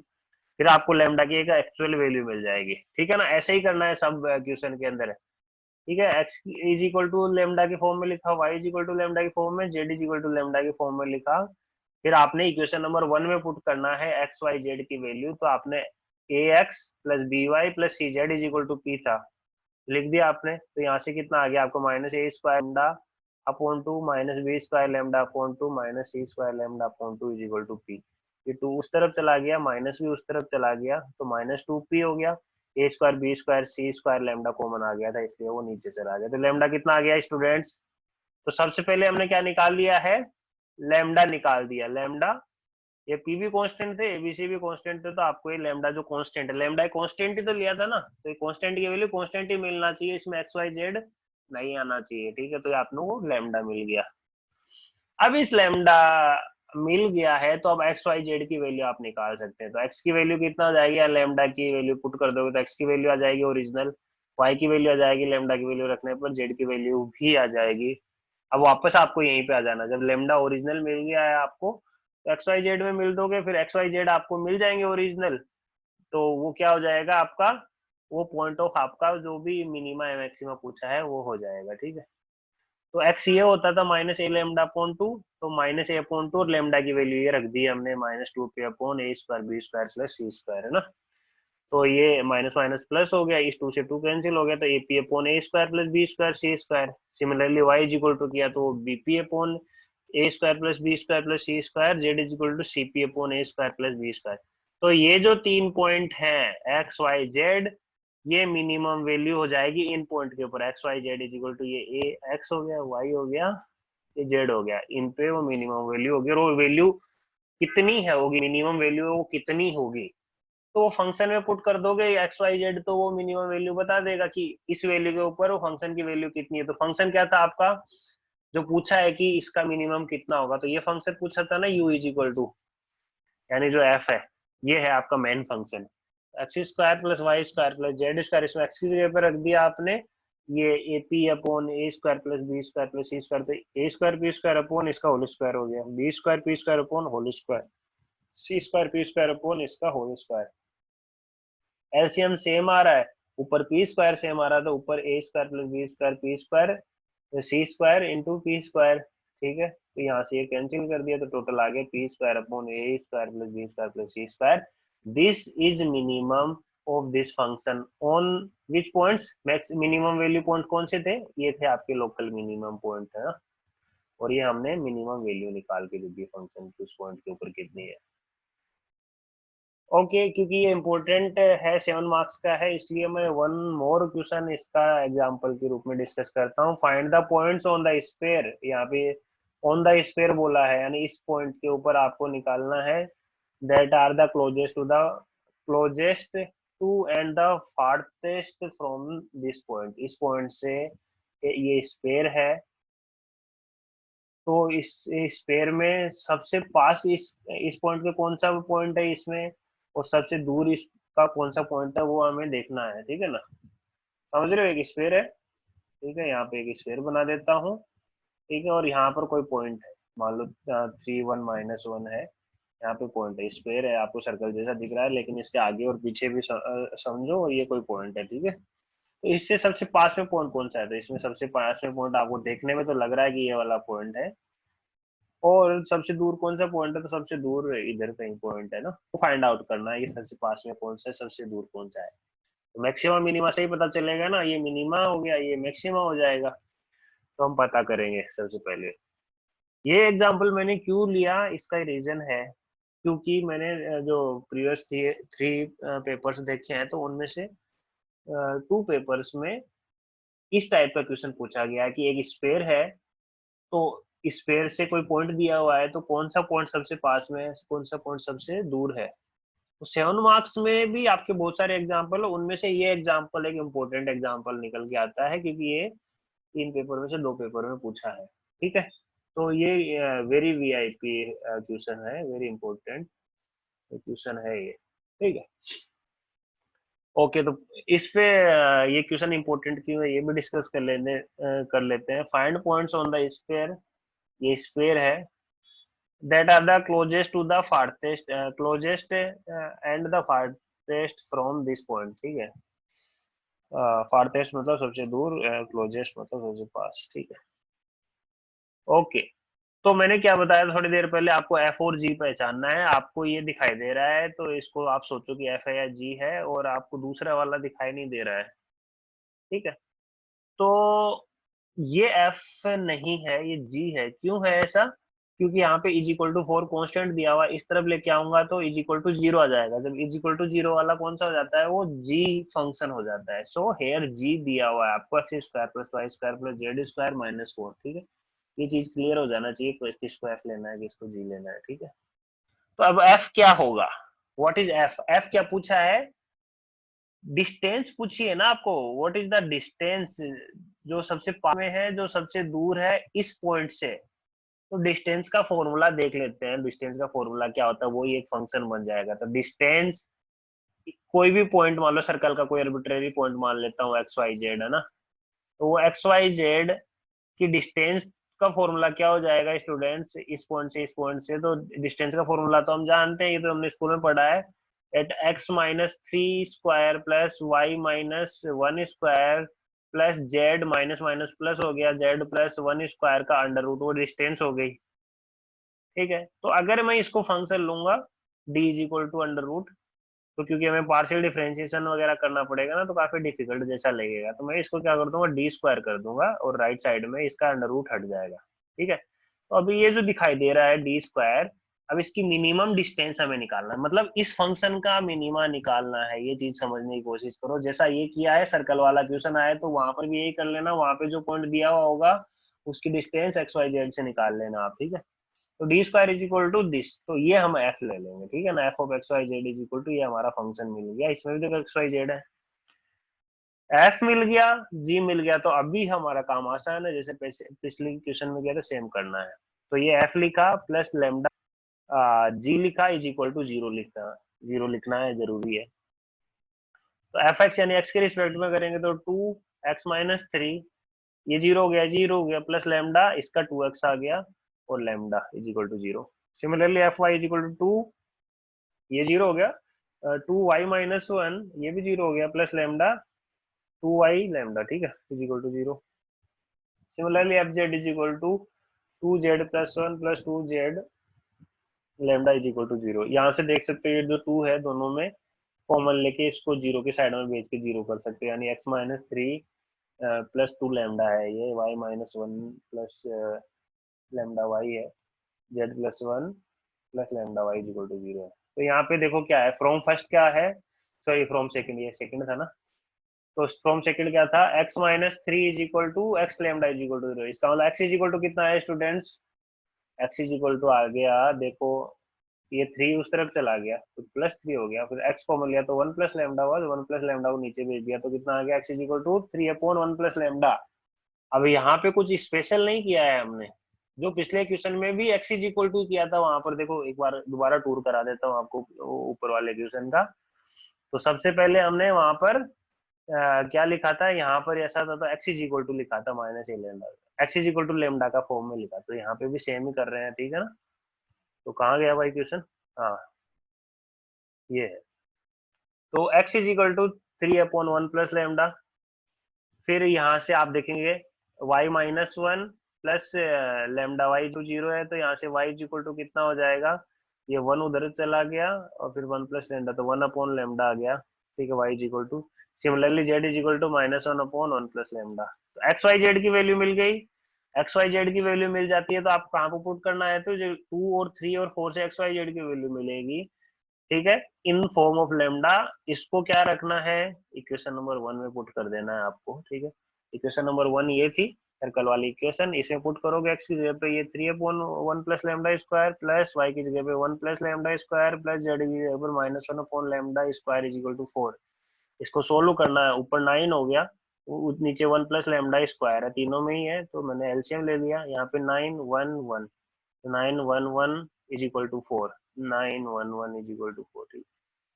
फिर आपको लेमडा की एक एक्चुअल वैल्यू मिल जाएगी, ठीक है ना। ऐसे ही करना है सब क्वेश्चन के अंदर, ठीक है। X is equal to lambda के फॉर्म में लिखा, y is equal to lambda के फॉर्म में, z is equal to lambda के फॉर्म में लिखा। फिर आपने इक्वेशन नंबर 1 में पुट करना है एक्स वाई जेड की वैल्यू, तो आपने a x plus b y plus c z is equal to p था, लिख दिया आपने। तो यहाँ से कितना आ गया आपको, minus a square lambda upon two minus b square lambda upon two minus c square lambda upon two is equal to p. ये टू उस तरफ चला गया, माइनस भी उस तरफ चला गया, तो माइनस टू पी हो गया। ए square B square c square lambda common आ गया था, इसलिए वो नीचे चला गया। तो लेमडा कितना आ गया स्टूडेंट्स, तो सबसे पहले हमने क्या निकाल लिया है, लेमडा निकाल दिया। लेमडा, ये पी भी कांस्टेंट थे, एबीसी भी कांस्टेंट थे, तो आपको ये लेमडा जो कांस्टेंट है, लेमडा कांस्टेंट ही तो लिया था ना, तो ये कांस्टेंट की वैल्यू कांस्टेंट ही मिलना चाहिए, इसमें एक्स वाई जेड नहीं आना चाहिए, ठीक है। तो आप लोगों को लेमडा मिल गया। अब इस लेमडा मिल गया है, तो अब एक्स वाई जेड की वैल्यू आप निकाल सकते हैं। तो एक्स की वैल्यू कितना आ जाएगी, लेमडा की वैल्यू पुट कर दोगे तो एक्स की वैल्यू आ जाएगी ओरिजिनल, वाई की वैल्यू आ जाएगी लेमडा की वैल्यू रखने पर, जेड की वैल्यू भी आ जाएगी। अब वापस आपको यहीं पे आ जाना, जब लेमडा ओरिजिनल मिल गया है आपको, तो एक्स वाई जेड में मिल दोगे, फिर एक्स वाई जेड आपको मिल जाएंगे ओरिजिनल, तो वो क्या हो जाएगा आपका, वो पॉइंट ऑफ आपका जो भी मिनिमा या मैक्सिमा पूछा है वो हो जाएगा, ठीक है। तो एक्स ये होता था minus a lambda upon to, तो माइनस ए अपॉन टू और लेमडा की वैल्यू ये रख दी हमने, minus two P upon a square B square plus c square, है ना। तो ये माइनस माइनस प्लस हो गया, इस टू से टू कैंसिल हो गया, तो a p upon a square plus b square c square. Similarly y is equal to किया तो b p upon a square plus b square plus c square, z is equal to c p upon a square plus b square. तो ये जो तीन point हैं x y z, ये minimum value हो जाएगी इन पॉइंट के ऊपर। X y z is equal to ये ए एक्स हो गया, वाई हो गया, ये जेड हो गया, इन पे वो मिनिमम वैल्यू होगी। और वो वैल्यू कितनी है होगी, मिनिमम वैल्यू वो कितनी होगी, तो वो फंक्शन में पुट कर दोगे एक्स वाई जेड, तो वो मिनिमम वैल्यू बता देगा कि इस वैल्यू के ऊपर वो फंक्शन की वैल्यू कितनी है। तो फंक्शन क्या था आपका, जो पूछा है कि इसका मिनिमम कितना होगा, तो ये फंक्शन पूछा था ना, यू इज इक्वल टू, यानी जो एफ है, ये है आपका main function. X square plus y square plus z square, इसमें एक्स की जगह पर रख दिया आपने, ये a p upon a square plus b square plus c square, तो a square p square upon इसका होल स्क्वायर हो गया, b square p square upon whole square, c square p square upon इसका होल स्क्वायर। एलसीएम सेम आ रहा है, ऊपर P square same आ रहा था, ऊपर a square plus b square p square c square into p square, ठीक है। तो यहाँ से ये कैंसिल कर दिया, तो टोटल आ गया p square upon a square plus b square plus c square. This is minimum of this function on which points, max minimum value point कौन से थे, ये थे आपके लोकल मिनिमम पॉइंट, है ना। और ये हमने मिनिमम वैल्यू निकाल के दी थी फंक्शन की, उस पॉइंट के ऊपर कितनी है। ओके क्योंकि ये इम्पोर्टेंट है, 7 मार्क्स का है, इसलिए मैं वन मोर क्वेश्चन इसका एग्जांपल के रूप में डिस्कस करता हूँ। Find the points on the sphere, यहाँ पे ऑन द स्फीयर बोला है, यानी इस पॉइंट के ऊपर आपको निकालना है that are the closest to and the farthest from this point. इस पॉइंट से ये स्फीयर है, तो इस स्फीयर में सबसे पास इस पॉइंट पे कौन सा पॉइंट है इसमें, और सबसे दूर इसका कौन सा पॉइंट है, वो हमें देखना है। ठीक है ना, समझ रहे हो, एक स्फीयर है, ठीक है, यहाँ पे एक स्फीयर बना देता हूँ, ठीक है, और यहाँ पर कोई पॉइंट है, मान लो 3 1 - 1 है, यहाँ पे पॉइंट है, स्क्वायर है, आपको सर्कल जैसा दिख रहा है, लेकिन इसके आगे और पीछे भी समझो, और ये कोई पॉइंट है। ठीक है, तो इससे सबसे पास में पॉइंट कौन सा है, तो इसमें सबसे पास में पॉइंट आपको देखने में तो लग रहा है कि ये वाला पॉइंट है, और सबसे दूर कौन सा पॉइंट है, तो सबसे दूर इधर कहीं पॉइंट है ना, तो फाइंड आउट करना है कि सबसे पास में कौन सा है, सबसे दूर कौन सा है। तो मैक्सिमम मिनिमा से ही पता चलेगा ना, ये मिनिमा हो गया, ये मैक्सिमा हो जाएगा। तो हम पता करेंगे सबसे पहले। ये एग्जाम्पल मैंने क्यों लिया, इसका रीजन है क्योंकि मैंने जो प्रीवियस थ्री पेपर्स देखे हैं, तो उनमें से 2 पेपर्स में इस टाइप का क्वेश्चन पूछा गया है कि एक स्फीयर है, तो स्फीयर से कोई पॉइंट दिया हुआ है, तो कौन सा पॉइंट सबसे पास में है, कौन सा पॉइंट सबसे दूर है। तो 7 मार्क्स में भी आपके बहुत सारे एग्जाम्पल है, उनमें से ये एग्जाम्पल एक इम्पोर्टेंट एग्जाम्पल निकल के आता है, क्योंकि ये 3 पेपर में से 2 पेपर में पूछा है। ठीक है, तो ये वेरी वीआईपी क्वेश्चन है, वेरी इंपॉर्टेंट क्वेश्चन है ये। ठीक है, ओके, तो इस पे ये क्वेश्चन इंपॉर्टेंट क्यों है, ये भी डिस्कस कर लेते हैं। Find points on the sphere, ये स्फीयर है, that are the closest to the farthest, closest and the farthest from this point. ठीक है, फारथेस्ट मतलब सबसे दूर, क्लोजेस्ट मतलब सबसे पास। ठीक है, ओके, तो मैंने क्या बताया थोड़ी देर पहले, आपको एफ और जी पहचानना है। आपको ये दिखाई दे रहा है, तो इसको आप सोचो कि एफ है या जी है, और आपको दूसरा वाला दिखाई नहीं दे रहा है। ठीक है, तो ये एफ नहीं है, ये जी है। क्यों है ऐसा, क्योंकि यहाँ पे इज इक्वल टू 4 कॉन्स्टेंट दिया हुआ, इस तरफ लेके आऊंगा तो इज इक्वल टू 0 आ जाएगा। जब इज इक्वल टू 0 वाला कौन सा हो जाता है, वो जी फंक्शन हो जाता है। सो हेयर जी दिया हुआ है आपको, x square plus y square plus z square -4। ठीक है, ये चीज क्लियर हो जाना चाहिए, किसको एफ लेना है, किसको जी लेना है। ठीक है, तो अब एफ क्या होगा, व्हाट इज एफ, एफ क्या पूछा है, डिस्टेंस पूछी है ना आपको, व्हाट इज द डिस्टेंस, जो सबसे पास में है, जो सबसे दूर है इस पॉइंट से। तो डिस्टेंस का फॉर्मूला देख लेते हैं, डिस्टेंस का फॉर्मूला क्या होता है, वो ही एक फंक्शन बन जाएगा। तो डिस्टेंस, कोई भी पॉइंट मान लो, सर्कल का कोई आर्बिट्रेरी पॉइंट मान लेता हूँ, एक्स वाई जेड है ना, तो वो एक्स वाई जेड कि डिस्टेंस का फॉर्मूला क्या हो जाएगा स्टूडेंट्स, इस पॉइंट से इस पॉइंट से। तो डिस्टेंस का फॉर्मूला तो हम जानते हैं, ये तो हमने स्कूल में पढ़ा है, at x - 3 square plus y - 1 square plus z minus minus plus हो गया z+1 स्क्वायर का अंडर रूट, वो डिस्टेंस हो गई। ठीक है, तो अगर मैं इसको फंक्शन लूंगा d इज इक्वल टू अंडर रूट, तो क्योंकि हमें पार्शियल डिफरेंशिएशन वगैरह करना पड़ेगा ना, तो काफी डिफिकल्ट जैसा लगेगा, तो मैं इसको क्या कर दूंगा, डी स्क्वायर कर दूंगा, और राइट साइड में इसका अंडर रूट हट जाएगा। ठीक है, तो अभी ये जो दिखाई दे रहा है डी स्क्वायर, अब इसकी मिनिमम डिस्टेंस हमें निकालना है, मतलब इस फंक्शन का मिनिमा निकालना है। ये चीज समझने की कोशिश करो, जैसा ये किया है, सर्कल वाला क्वेश्चन आया तो वहां पर भी यही कर लेना, वहां पे जो पॉइंट दिया हुआ होगा उसकी डिस्टेंस एक्स वाई जेड से निकाल लेना आप। ठीक है, तो d square is equal to this, तो ये हम एफ ले लेंगे। ठीक है ना, f of x y z is equal to, ये हमारा फंक्शन मिल गया, इसमें भी देखो एक्स वाई जेड है, एफ मिल गया, जी मिल गया, तो अभी हमारा काम आसान है, जैसे पिछले क्वेश्चन में किया था सेम करना है। तो ये एफ लिखा प्लस लेमडा जी लिखा इज इक्वल टू 0 लिखना, 0 लिखना है, जरूरी है। तो एफ एक्स यानी एक्स के रिस्पेक्ट में करेंगे तो 2x - 3, ये 0 हो गया, 0 हो गया, प्लस लेमडा इसका 2x आ गया, और lambda is equal to 0। Similarly f y is equal to 2, ये 0 हो गया, 2y - 1, ये भी 0 हो गया, प्लस लेमडा 2y लेमडा। ठीक है, is equal to 0। Similarly f z is equal to 2z+1 plus 2z lambda is equal to 0। यहाँ से देख सकते हो ये जो 2 है, दोनों में कॉमन लेके इसको 0 के साइड में भेज के 0 कर सकते हैं, यानी x-3 प्लस 2 लेमडा है, ये y-1 प्लस लेमडा वाई है, z+1 plus lambda y is equal to 0 है। तो यहाँ पे देखो क्या है, फ्रॉम फर्स्ट क्या है, सॉरी फ्रॉम सेकंड, ये सेकंड था ना, तो फ्रॉम सेकंड क्या था, x - 3 is equal to x lambda is equal to 0। इसका मतलब x इज इक्वल टू कितना है students, x is equal to आ गया, देखो ये 3 उस तरफ चला गया तो +3 हो गया, फिर x कॉमन लिया तो 1 plus lambda was 1 plus lambda को नीचे भेज दिया तो कितना आ गया, x is equal to 3/1 plus lambda. अब यहाँ पे कुछ स्पेशल नहीं किया है हमने, जो पिछले क्वेश्चन में भी x इज इक्वल टू किया था वहां पर देखो, एक बार दोबारा टूर करा देता हूँ आपको ऊपर वाले क्वेश्चन का। तो सबसे पहले हमने वहां पर क्या लिखा था, यहाँ पर ऐसा था तो x इज इक्वल टू लिखा था -a lambda, x is equal to lambda का फॉर्म में लिखा, तो यहाँ पे भी सेम ही कर रहे हैं, ठीक है ना। तो कहाँ गया भाई क्वेश्चन, हाँ ये है। तो x is equal to 3/1 plus lambda, फिर यहाँ से आप देखेंगे y minus one plus lambda y जो 0 है, तो यहाँ से y इज इक्वल टू कितना हो जाएगा, ये 1 उधर चला गया और फिर 1 प्लस लेमडा, तो 1/लेमडा आ गया, ठीक है, y is equal to. Similarly z is equal to -1/1 plus lambda. तो एक्स वाई जेड की वैल्यू मिल गई, एक्स वाई जेड की वैल्यू मिल जाती है तो आप कहाँ को पुट करना है, तो जो 2 और 3 और 4 से एक्स वाई जेड की वैल्यू मिलेगी, ठीक है, इन फॉर्म ऑफ लेमडा। इसको क्या रखना है, इक्वेशन नंबर 1 में पुट कर देना है आपको, ठीक है। इक्वेशन नंबर 1 ये थी सर्कल वाली इक्वेशन, इसमें पुट करोगे x की जगह पे ये 3/1 plus lambda square plus y की जगह पे 1 plus lambda square plus z की जगह पर -1/, lambda square is equal to 4। इसको सोल्व करना है, ऊपर 9 हो गया, नीचे 1 प्लस लेमडा स्क्वायर है, तीनों में ही है, तो मैंने एलसीएम ले लिया, यहाँ पे 9 1 1, 9 1 1 is equal to 4, 9 1 1 is equal to 4, ठीक।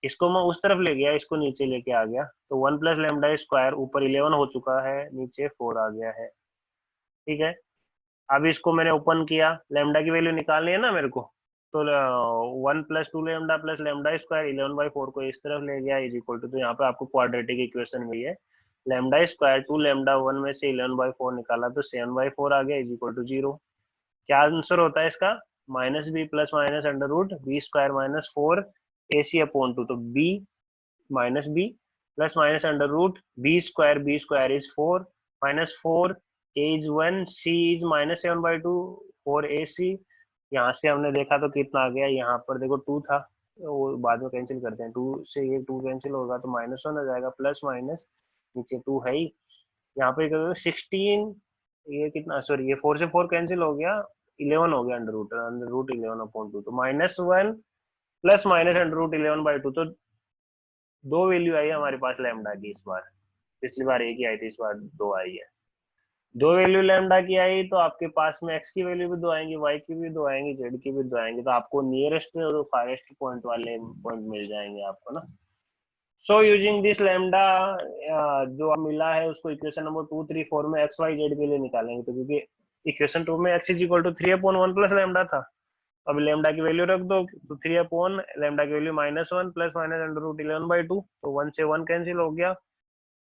इसको मैं उस तरफ ले गया, इसको नीचे लेके आ गया, तो 1 प्लस लेमडा स्क्वायर ऊपर 11 हो चुका है, नीचे 4 आ गया है, ठीक है। अब इसको मैंने ओपन किया, लेमडा की वैल्यू निकालनी है ना मेरे को, तो 1 plus 2 lambda plus lambda square 11/4 को इस तरफ ले गया इज इक्वल टू, तो यहाँ पे आपको क्वाड्रेटिक इक्वेशन मिली है, लेमडा स्क्वायर 2 लेमडा 1 में से 11/4 निकाला तो 7/4 आ गया इज इक्वल टू 0। क्या आंसर होता है इसका, -b plus minus under root b square -4 AC upon 2, तो b minus b plus minus under root b square is 4 -4 a is 1 c is -7/2 4 AC। यहाँ से हमने देखा तो कितना आ गया, यहाँ पर देखो 2 था, वो बाद में कैंसिल करते हैं, 2 से ये 2 कैंसिल होगा तो -1 आ जाएगा, प्लस माइनस नीचे 2 है ही, यहाँ पे 16, ये कितना, सॉरी ये 4 से 4 कैंसिल हो गया, 11 हो गया अंडर रूट 11/2, तो -1 प्लस माइनस अंडर रूट 11/2, तो दो वैल्यू आई है हमारे पास लैम्डा की इस बार, पिछली बार एक ही आई थी, इस बार दो आई है। दो वैल्यू लैम्डा की आई तो आपके पास में एक्स की वैल्यू भी दो आएंगी, वाई की भी दो आएंगी, जेड की भी दो आएंगी, तो आपको नियरेस्ट और फारेस्ट पॉइंट वाले पॉइंट मिल जाएंगे आपको ना। सो यूजिंग दिस लैम्डा जो मिला है उसको इक्वेशन नंबर 2 3 4 में एक्स वाई जेड के लिए निकालेंगे, तो क्योंकि इक्वेशन 2 में एक्स is equal to 3/1 plus lambda था, अब लेमडा की वैल्यू रख दो, तो 3/, लेमडा की value -1 plus minus under root 11/2, तो 1 से 1 कैंसिल हो गया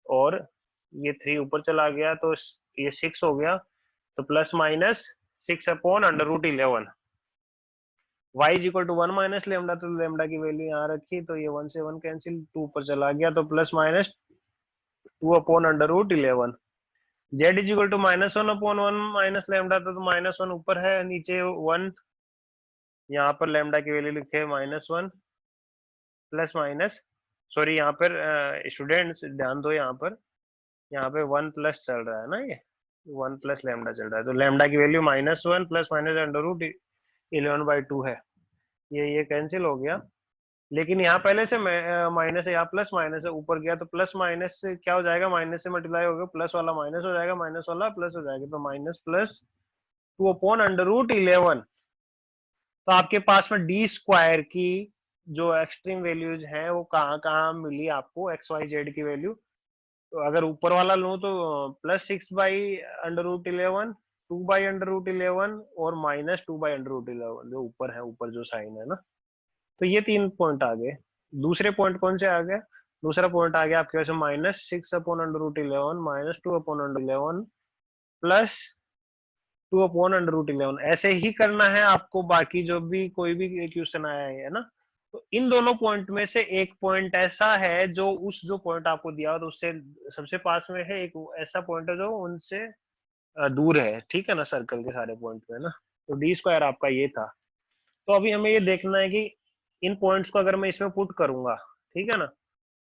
और ये 3 ऊपर चला गया तो ये 6 हो गया, तो plus minus 6/√11, y is equal to 1 minus lambda, तो लेमडा की वैल्यू यहाँ रखी तो ये 1 से 1 कैंसिल, 2 ऊपर चला गया तो plus minus 2/√11, z is equal to -1/1 minus lambda, तो -1 ऊपर है, नीचे 1, यहाँ पर लेमडा की वैल्यू लिखे -1 प्लस माइनस, सॉरी यहाँ पर स्टूडेंट्स ध्यान दो, यहाँ पे 1 प्लस चल रहा है ना, ये 1 प्लस लेमडा चल रहा है, तो लेमडा की value -1 plus minus under root 11/2 है, ये कैंसिल हो गया, लेकिन यहाँ पहले से माइनस है, यहाँ प्लस माइनस है, ऊपर गया तो प्लस माइनस से क्या हो जाएगा, माइनस से मल्टीप्लाई हो गया, प्लस वाला माइनस हो जाएगा, माइनस वाला प्लस हो जाएगा, तो माइनस प्लस 2/√11, तो आपके पास में डी स्क्वायर की जो एक्सट्रीम वैल्यूज हैं वो कहाँ कहाँ मिली आपको, एक्स वाई जेड की वैल्यू, तो अगर ऊपर वाला लूं तो +6/√11, 2/√11 और -2/√11, जो ऊपर है, ऊपर जो साइन है ना, तो ये 3 पॉइंट आ गए। दूसरे पॉइंट कौन से आ गए, दूसरा पॉइंट आ गया आपके पास -6/√11 -2/√11 प्लस 2/√11, ऐसे ही करना है आपको, बाकी जो भी कोई भी क्वेश्चन आया है ना, तो इन दोनों पॉइंट में से एक पॉइंट ऐसा है जो उस जो पॉइंट आपको दिया तो उससे सबसे पास में है, एक ऐसा पॉइंट है जो उनसे दूर है, ठीक है ना, सर्कल के सारे पॉइंट में ना, तो डी स्क्वायर आपका ये था। तो अभी हमें ये देखना है कि इन पॉइंट्स को अगर मैं इसमें पुट करूंगा, ठीक है ना,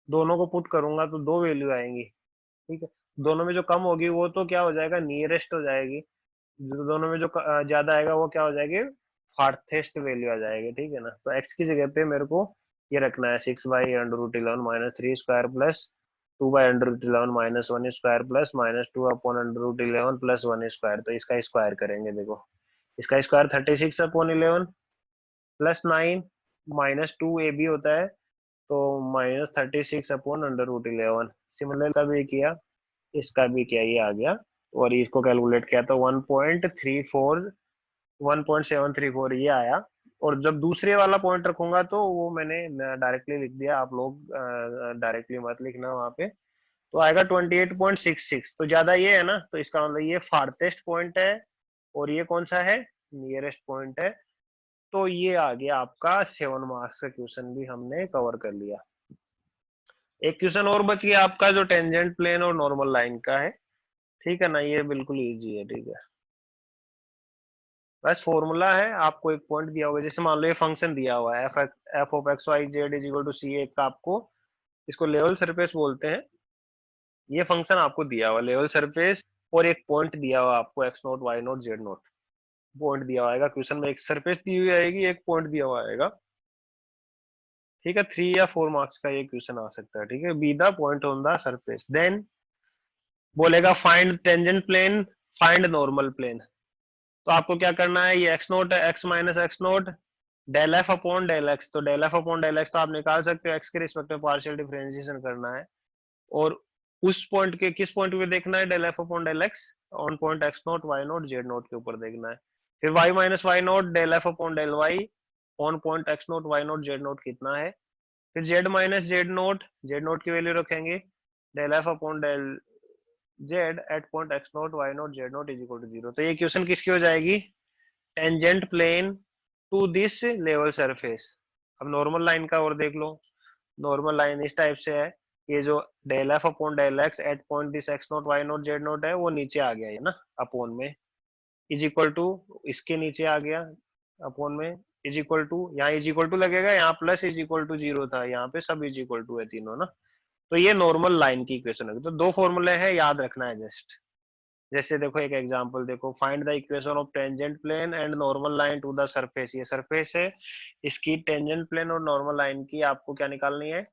दोनों को पुट करूंगा तो दो वैल्यू आएंगी, ठीक है, दोनों में जो कम होगी वो तो क्या हो जाएगा, नियरेस्ट हो जाएगी, दोनों में जो ज्यादा आएगा वो क्या हो जाएगी, फार्थेस्ट वैल्यू आ जाएगी, ठीक है ना। तो एक्स की जगह पे मेरे को ये रखना है 6/√11 - 3² प्लस 2/√11 - 1² प्लस -2/√11 + 1²। तो इसका स्क्वायर करेंगे, देखो इसका स्क्वायर 36/11 +9 -2 AB होता है, तो -36/√11। सिमिलर का भी किया, इसका भी किया, ये आ गया। और इसको कैलकुलेट किया तो 1.734 ये आया। और जब दूसरे वाला पॉइंट रखूंगा तो वो मैंने डायरेक्टली लिख दिया, आप लोग डायरेक्टली मत लिखना वहां पे। तो आएगा 28.66, तो ज्यादा ये है ना, तो इसका मतलब ये फारथेस्ट पॉइंट है और ये कौन सा है, नियरेस्ट पॉइंट है। तो ये आ गया आपका 7 मार्क्स का क्वेश्चन भी हमने कवर कर लिया। एक क्वेश्चन और बच गया आपका, जो टेंजेंट प्लेन और नॉर्मल लाइन का है, ठीक है ना। ये बिल्कुल इजी है, ठीक है। बस फॉर्मूला है, आपको एक पॉइंट दिया होगा, जैसे मान लो ये फंक्शन दिया हुआ है f(x, y, z) = c का, आपको इसको लेवल सरफेस बोलते हैं। ये फंक्शन आपको दिया हुआ लेवल सरफेस, और एक पॉइंट दिया हुआ आपको x0, y0, z0। पॉइंट दिया हुआ आएगा क्वेश्चन में, एक सरफेस दी हुई आएगी, एक पॉइंट दिया हुआ आएगा, ठीक है। 3 या 4 मार्क्स का ये क्वेश्चन आ सकता है, ठीक है। Be the point on the surface, then बोलेगा find tangent plane, find normal plane. तो आपको क्या करना है, ये x0 है, x minus x0 del f upon del x. तो del f upon del x तो आप निकाल सकते हो, एक्स के रिस्पेक्ट में पार्शियल डिफरेंशिएशन करना है। और उस पॉइंट के किस पॉइंट पे देखना है, del f upon del x on point x0, y0, z0 के ऊपर देखना है। फिर y minus y0 del f upon del y on point x0, y0, z0 कितना है। फिर z माइनस z0 की वैल्यू रखेंगे, del f upon del z at point x0, y0, z0 = 0। तो ये क्वेश्चन किसकी हो जाएगी, tangent plane to this level surface. अब नॉर्मल लाइन का और देख लो। नॉर्मल लाइन इस टाइप से है, ये जो del f upon del x at point this x0, y0, z0 है, वो नीचे आ गया है ना अपॉन में, इज इक्वल टू, इसके नीचे आ गया अपॉन में, इज इक्वल टू, यहाँ इज इक्वल टू लगेगा, यहाँ प्लस इज इक्वल टू 0 था, यहाँ पे सब इज इक्वल टू है तीनों ना। तो ये नॉर्मल लाइन की इक्वेशन है। तो दो फॉर्मूले हैं, याद रखना है जस्ट। जैसे देखो एक एग्जांपल देखो, find the equation of tangent plane and normal line to the surface. ये सरफेस है, इसकी टेंजेंट प्लेन और नॉर्मल लाइन की आपको क्या निकालनी है,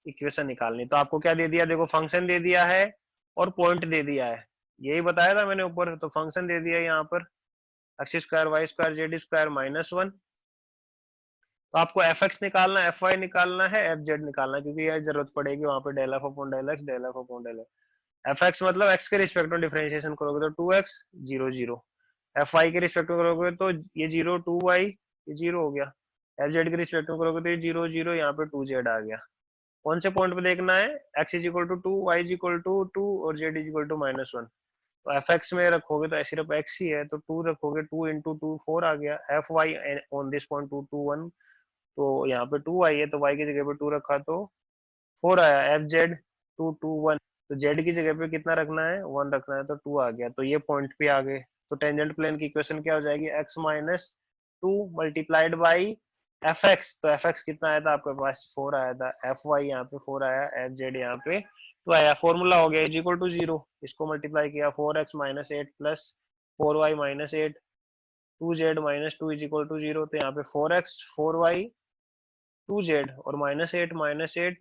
इक्वेशन निकालनी। तो आपको क्या दे दिया, देखो फंक्शन दे दिया है और पॉइंट दे दिया है, यही बताया था मैंने ऊपर। तो फंक्शन दे दिया है यहाँ पर x² y² z² -1। तो आपको एफ एक्स निकालना है, एफ वाई निकालना है, एफ जेड निकालना है, क्योंकि यह जरूरत पड़ेगी वहां पे del f upon del x, del f upon del f x मतलब एक्स के रिस्पेक्ट में डिफरेंशिएशन करोगे तो 2x 0 0, एफ वाई के रिस्पेक्ट में करोगे तो ये 0 2y, ये 0 हो गया। एफ जेड के रिस्पेक्ट में करोगे तो ये 0 0, यहाँ पे 2z आ गया। कौन से पॉइंट पे देखना है, x is equal to 2, y is equal to 2 और z इज इक्वल टू -1। तो एफ एक्स में रखोगे तो सिर्फ x ही है, तो 2 रखोगे, 2 इंटू 2 4 आ गया। F y on this point 2 2 1, तो यहाँ पे 2 आई है, तो y की जगह पे 2 रखा तो 4 आया। एफ जेड 2 2 1, तो z की जगह पे कितना रखना है, 1 रखना है, तो 2 आ गया। तो ये पॉइंट पे आ गए। तो टेंजेंट प्लेन की इक्वेशन क्या हो जाएगी, x minus 2 multiplied by F x. तो एफ एक्स कितना आया था आपके पास, 4 आया था। एफ वाई यहाँ पे 4 आया, एफ जेड यहाँ पे 2 आया। फॉर्मूला हो गया इज इक्वल टू 0, इसको मल्टीप्लाई किया, 4x minus 8 plus 4y minus 8, 2z minus 2 is equal to 0। तो यहाँ पे 4x 4y 2z और -8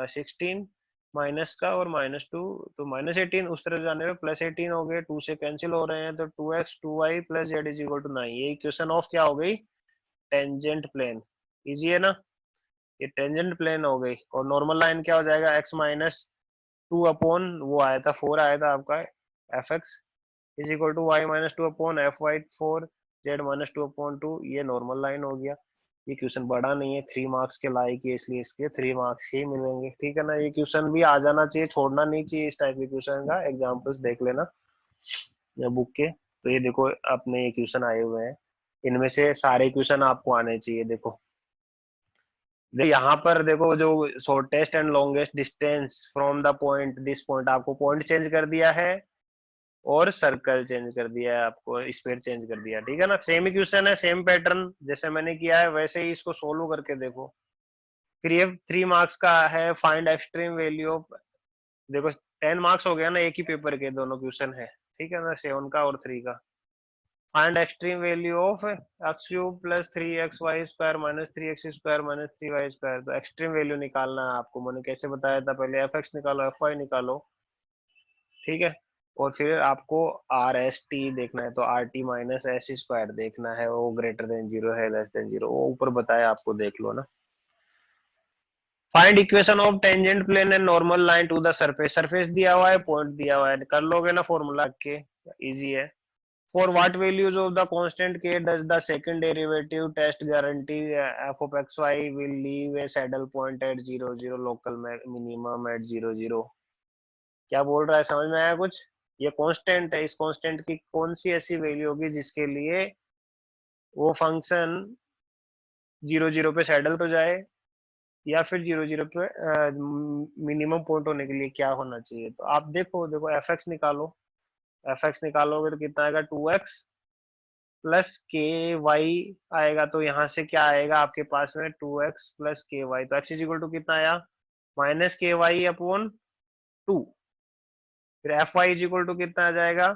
16 माइनस का और -2, तो -18 उस तरफ जाने पे +18 हो गए, 2 से कैंसिल हो रहे हैं, तो 2x 2y plus z is equal to 9। ये इक्वेशन ऑफ क्या हो गई, टेंजेंट प्लेन। इजी है ना, ये टेंजेंट प्लेन हो गई। और नॉर्मल लाइन क्या हो जाएगा, x माइनस 2 अपॉन वो आया था 4 आया था आपका f x is equal to y minus 2 upon f y 4 z minus 2 upon 2। ये नॉर्मल लाइन हो गया। ये क्वेश्चन बड़ा नहीं है, 3 मार्क्स के लायक है, इसलिए इसके 3 मार्क्स ही मिलेंगे, ठीक है ना। ये क्वेश्चन भी आ जाना चाहिए, छोड़ना नहीं चाहिए इस टाइप के क्वेश्चन का। एग्जाम्पल्स देख लेना या बुक के। तो ये देखो अपने ये क्वेश्चन आए हुए हैं, इनमें से सारे क्वेश्चन आपको आने चाहिए। देखो यहाँ पर देखो, जो shortest and longest distance from the point this point, आपको पॉइंट चेंज कर दिया है और सर्कल चेंज कर दिया है, आपको स्फीयर चेंज कर दिया, ठीक है ना। सेम ही क्वेश्चन है, सेम पैटर्न जैसे मैंने किया है वैसे ही इसको सोल्व करके देखो। फिर ये 3 मार्क्स का है, फाइंड एक्सट्रीम वैल्यू ऑफ। देखो 10 मार्क्स हो गया ना, एक ही पेपर के दोनों क्वेश्चन है, ठीक है ना, 7 का और 3 का। Find extreme value of x cube plus 3xy² minus 3x² minus 3y²। तो एक्सट्रीम वैल्यू निकालना है आपको, मैंने कैसे बताया था पहले, एफ एक्स निकालो, एफ वाई निकालो, ठीक है। और फिर आपको आर एस टी देखना है, तो r t minus s square देखना है, वो ग्रेटर देन जीरो है लेस देन जीरो, वो ऊपर बताया आपको, देख लो ना। Find equation of tangent plane and normal line to the surface, surface दिया हुआ है, पॉइंट दिया हुआ है, कर लोगे ना फॉर्मूला के, इजी है। For what values of the constant k does the second derivative test guarantee f of x y will leave a saddle point at 0 0 local minimum at 0 0। क्या बोल रहा है, समझ में आया कुछ? ये कांस्टेंट है, इस कांस्टेंट की कौन सी ऐसी वैल्यू होगी जिसके लिए वो फंक्शन 0 0 पे सैडल हो जाए, या फिर 0 0 पे मिनिमम पॉइंट होने के लिए क्या होना चाहिए। तो आप देखो देखो एफ एक्स निकालो, एफ एक्स निकालोगे तो कितना आएगा, 2x प्लस के वाई आएगा। तो यहाँ से क्या आएगा आपके पास में, 2x प्लस के वाई, तो x इज इक्वल टू कितना आया, माइनस के वाई अपॉन 2। फिर f y is equal to कितना आ जाएगा,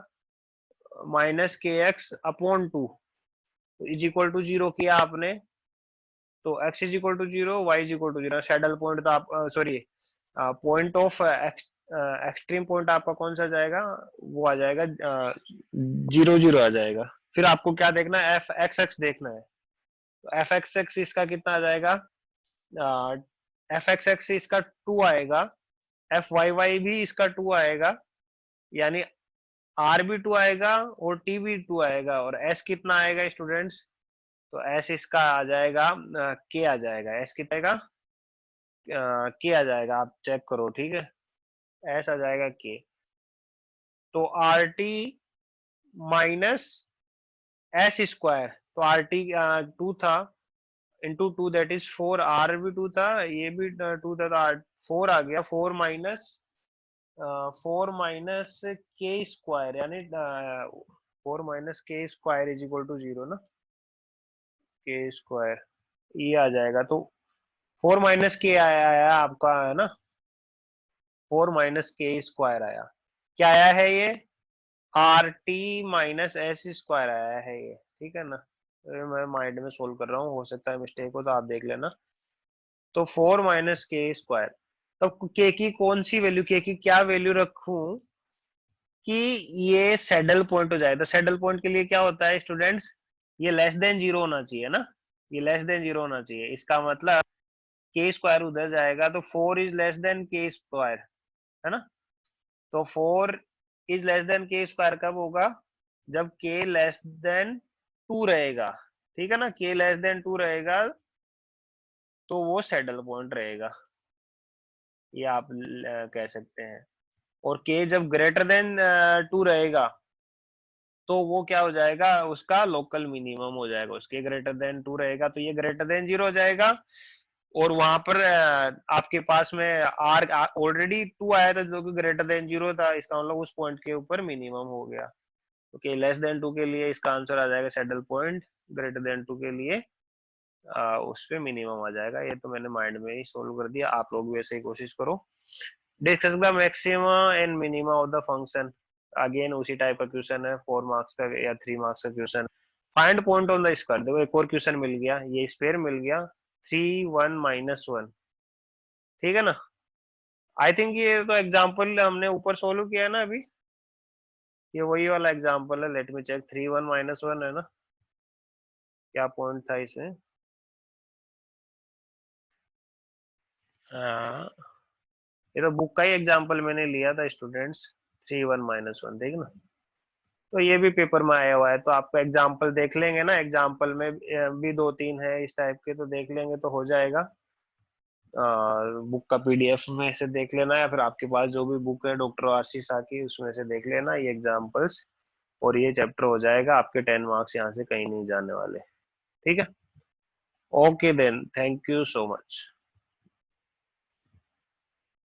माइनस के x upon 2, is equal to 0 किया आपने, तो x is equal to 0, y is equal to 0। Saddle point तो आप sorry, point of extreme point आपका कौन सा जाएगा, वो आ जाएगा 0 0 आ जाएगा। फिर आपको क्या देखना है, एफ एक्स एक्स देखना है, तो एफ एक्स एक्स इसका कितना आ जाएगा, एफ एक्स एक्स इसका 2 आएगा, एफ वाई वाई भी इसका 2 आएगा, यानी आर भी 2 आएगा और टी भी 2 आएगा, और एस कितना आएगा स्टूडेंट्स, तो एस इसका आ जाएगा के आ जाएगा, एस कितना आएगा, के आ जाएगा, आप चेक करो, ठीक है, एस आ जाएगा के। तो r t minus s square, तो आर टी 2 था, इंटू 2 दैट इज 4, आर भी 2 था, ये भी 2 था, तो आर 4 आ गया, 4 माइनस के स्क्वायर, यानी 4 - के स्क्वायर इज इक्वल टू 0 ना, के स्क्वायर ये आ जाएगा। तो 4 - के आया आपका, है ना, 4 - के स्क्वायर आया, क्या आया है ये, are t minus s square आया है ये, ठीक है ना। तो मैं माइंड में सोल्व कर रहा हूँ, हो सकता है मिस्टेक हो तो आप देख लेना। तो 4 - के स्क्वायर, तो के की कौन सी वैल्यू, के की क्या वैल्यू रखूं कि ये सैडल पॉइंट हो जाए। तो सैडल पॉइंट के लिए क्या होता है स्टूडेंट्स, ये लेस देन जीरो होना चाहिए ना, ये लेस देन जीरो होना चाहिए, इसका मतलब के स्क्वायर उधर जाएगा, तो 4 इज लेस देन के स्क्वायर, है ना। तो 4 इज लेस देन के स्क्वायर कब होगा, जब के लेस देन 2 रहेगा, ठीक है ना, के लेस देन 2 रहेगा तो वो सैडल पॉइंट रहेगा, ये आप कह सकते हैं। और के जब ग्रेटर देन 2 रहेगा तो वो क्या हो जाएगा, उसका लोकल मिनिमम हो जाएगा, उसके ग्रेटर देन 2 रहेगा तो ये ग्रेटर देन 0 हो जाएगा। और वहां पर आपके पास में आर ऑलरेडी 2 आया था जो कि ग्रेटर देन 0 था, इसका मतलब उस पॉइंट के ऊपर मिनिमम हो गया। ओके, लेस देन 2 के लिए इसका आंसर आ जाएगा सैडल पॉइंट, ग्रेटर देन 2 के लिए उस पे मिनिमम आ जाएगा। ये तो मैंने माइंड में ही सोल्व कर दिया, आप लोग भी ऐसे ही कोशिश करो। Discuss the maximum and minimum of the function, again उसी टाइप का क्वेश्चन है, 4 मार्क्स का या 3 मार्क्स का question. Find point on the square, देखो एक और क्वेश्चन मिल गया, ये स्क्वायर मिल गया, 3 1 - 1, ठीक है ना। आई थिंक ये तो एग्जांपल हमने ऊपर सोल्व किया है ना अभी, ये वही वाला एग्जांपल है, लेट मी चेक, 3 1 - 1 है ना, क्या पॉइंट था इसमें, हाँ, ये तो बुक का ही एग्जांपल मैंने लिया था स्टूडेंट्स, 3 1 - 1, ठीक है ना। तो ये भी पेपर में आया हुआ है, तो आपको एग्जाम्पल देख लेंगे ना, एग्जाम्पल में भी 2 3 है इस टाइप के, तो देख लेंगे तो हो जाएगा। बुक का पीडीएफ में से देख लेना, या फिर आपके पास जो भी बुक है डॉक्टर आशीष शाह की, उसमें से देख लेना ये एग्जाम्पल्स, और ये चैप्टर हो जाएगा आपके 10 मार्क्स, यहाँ से कहीं नहीं जाने वाले, ठीक है। Okay then, thank you so much.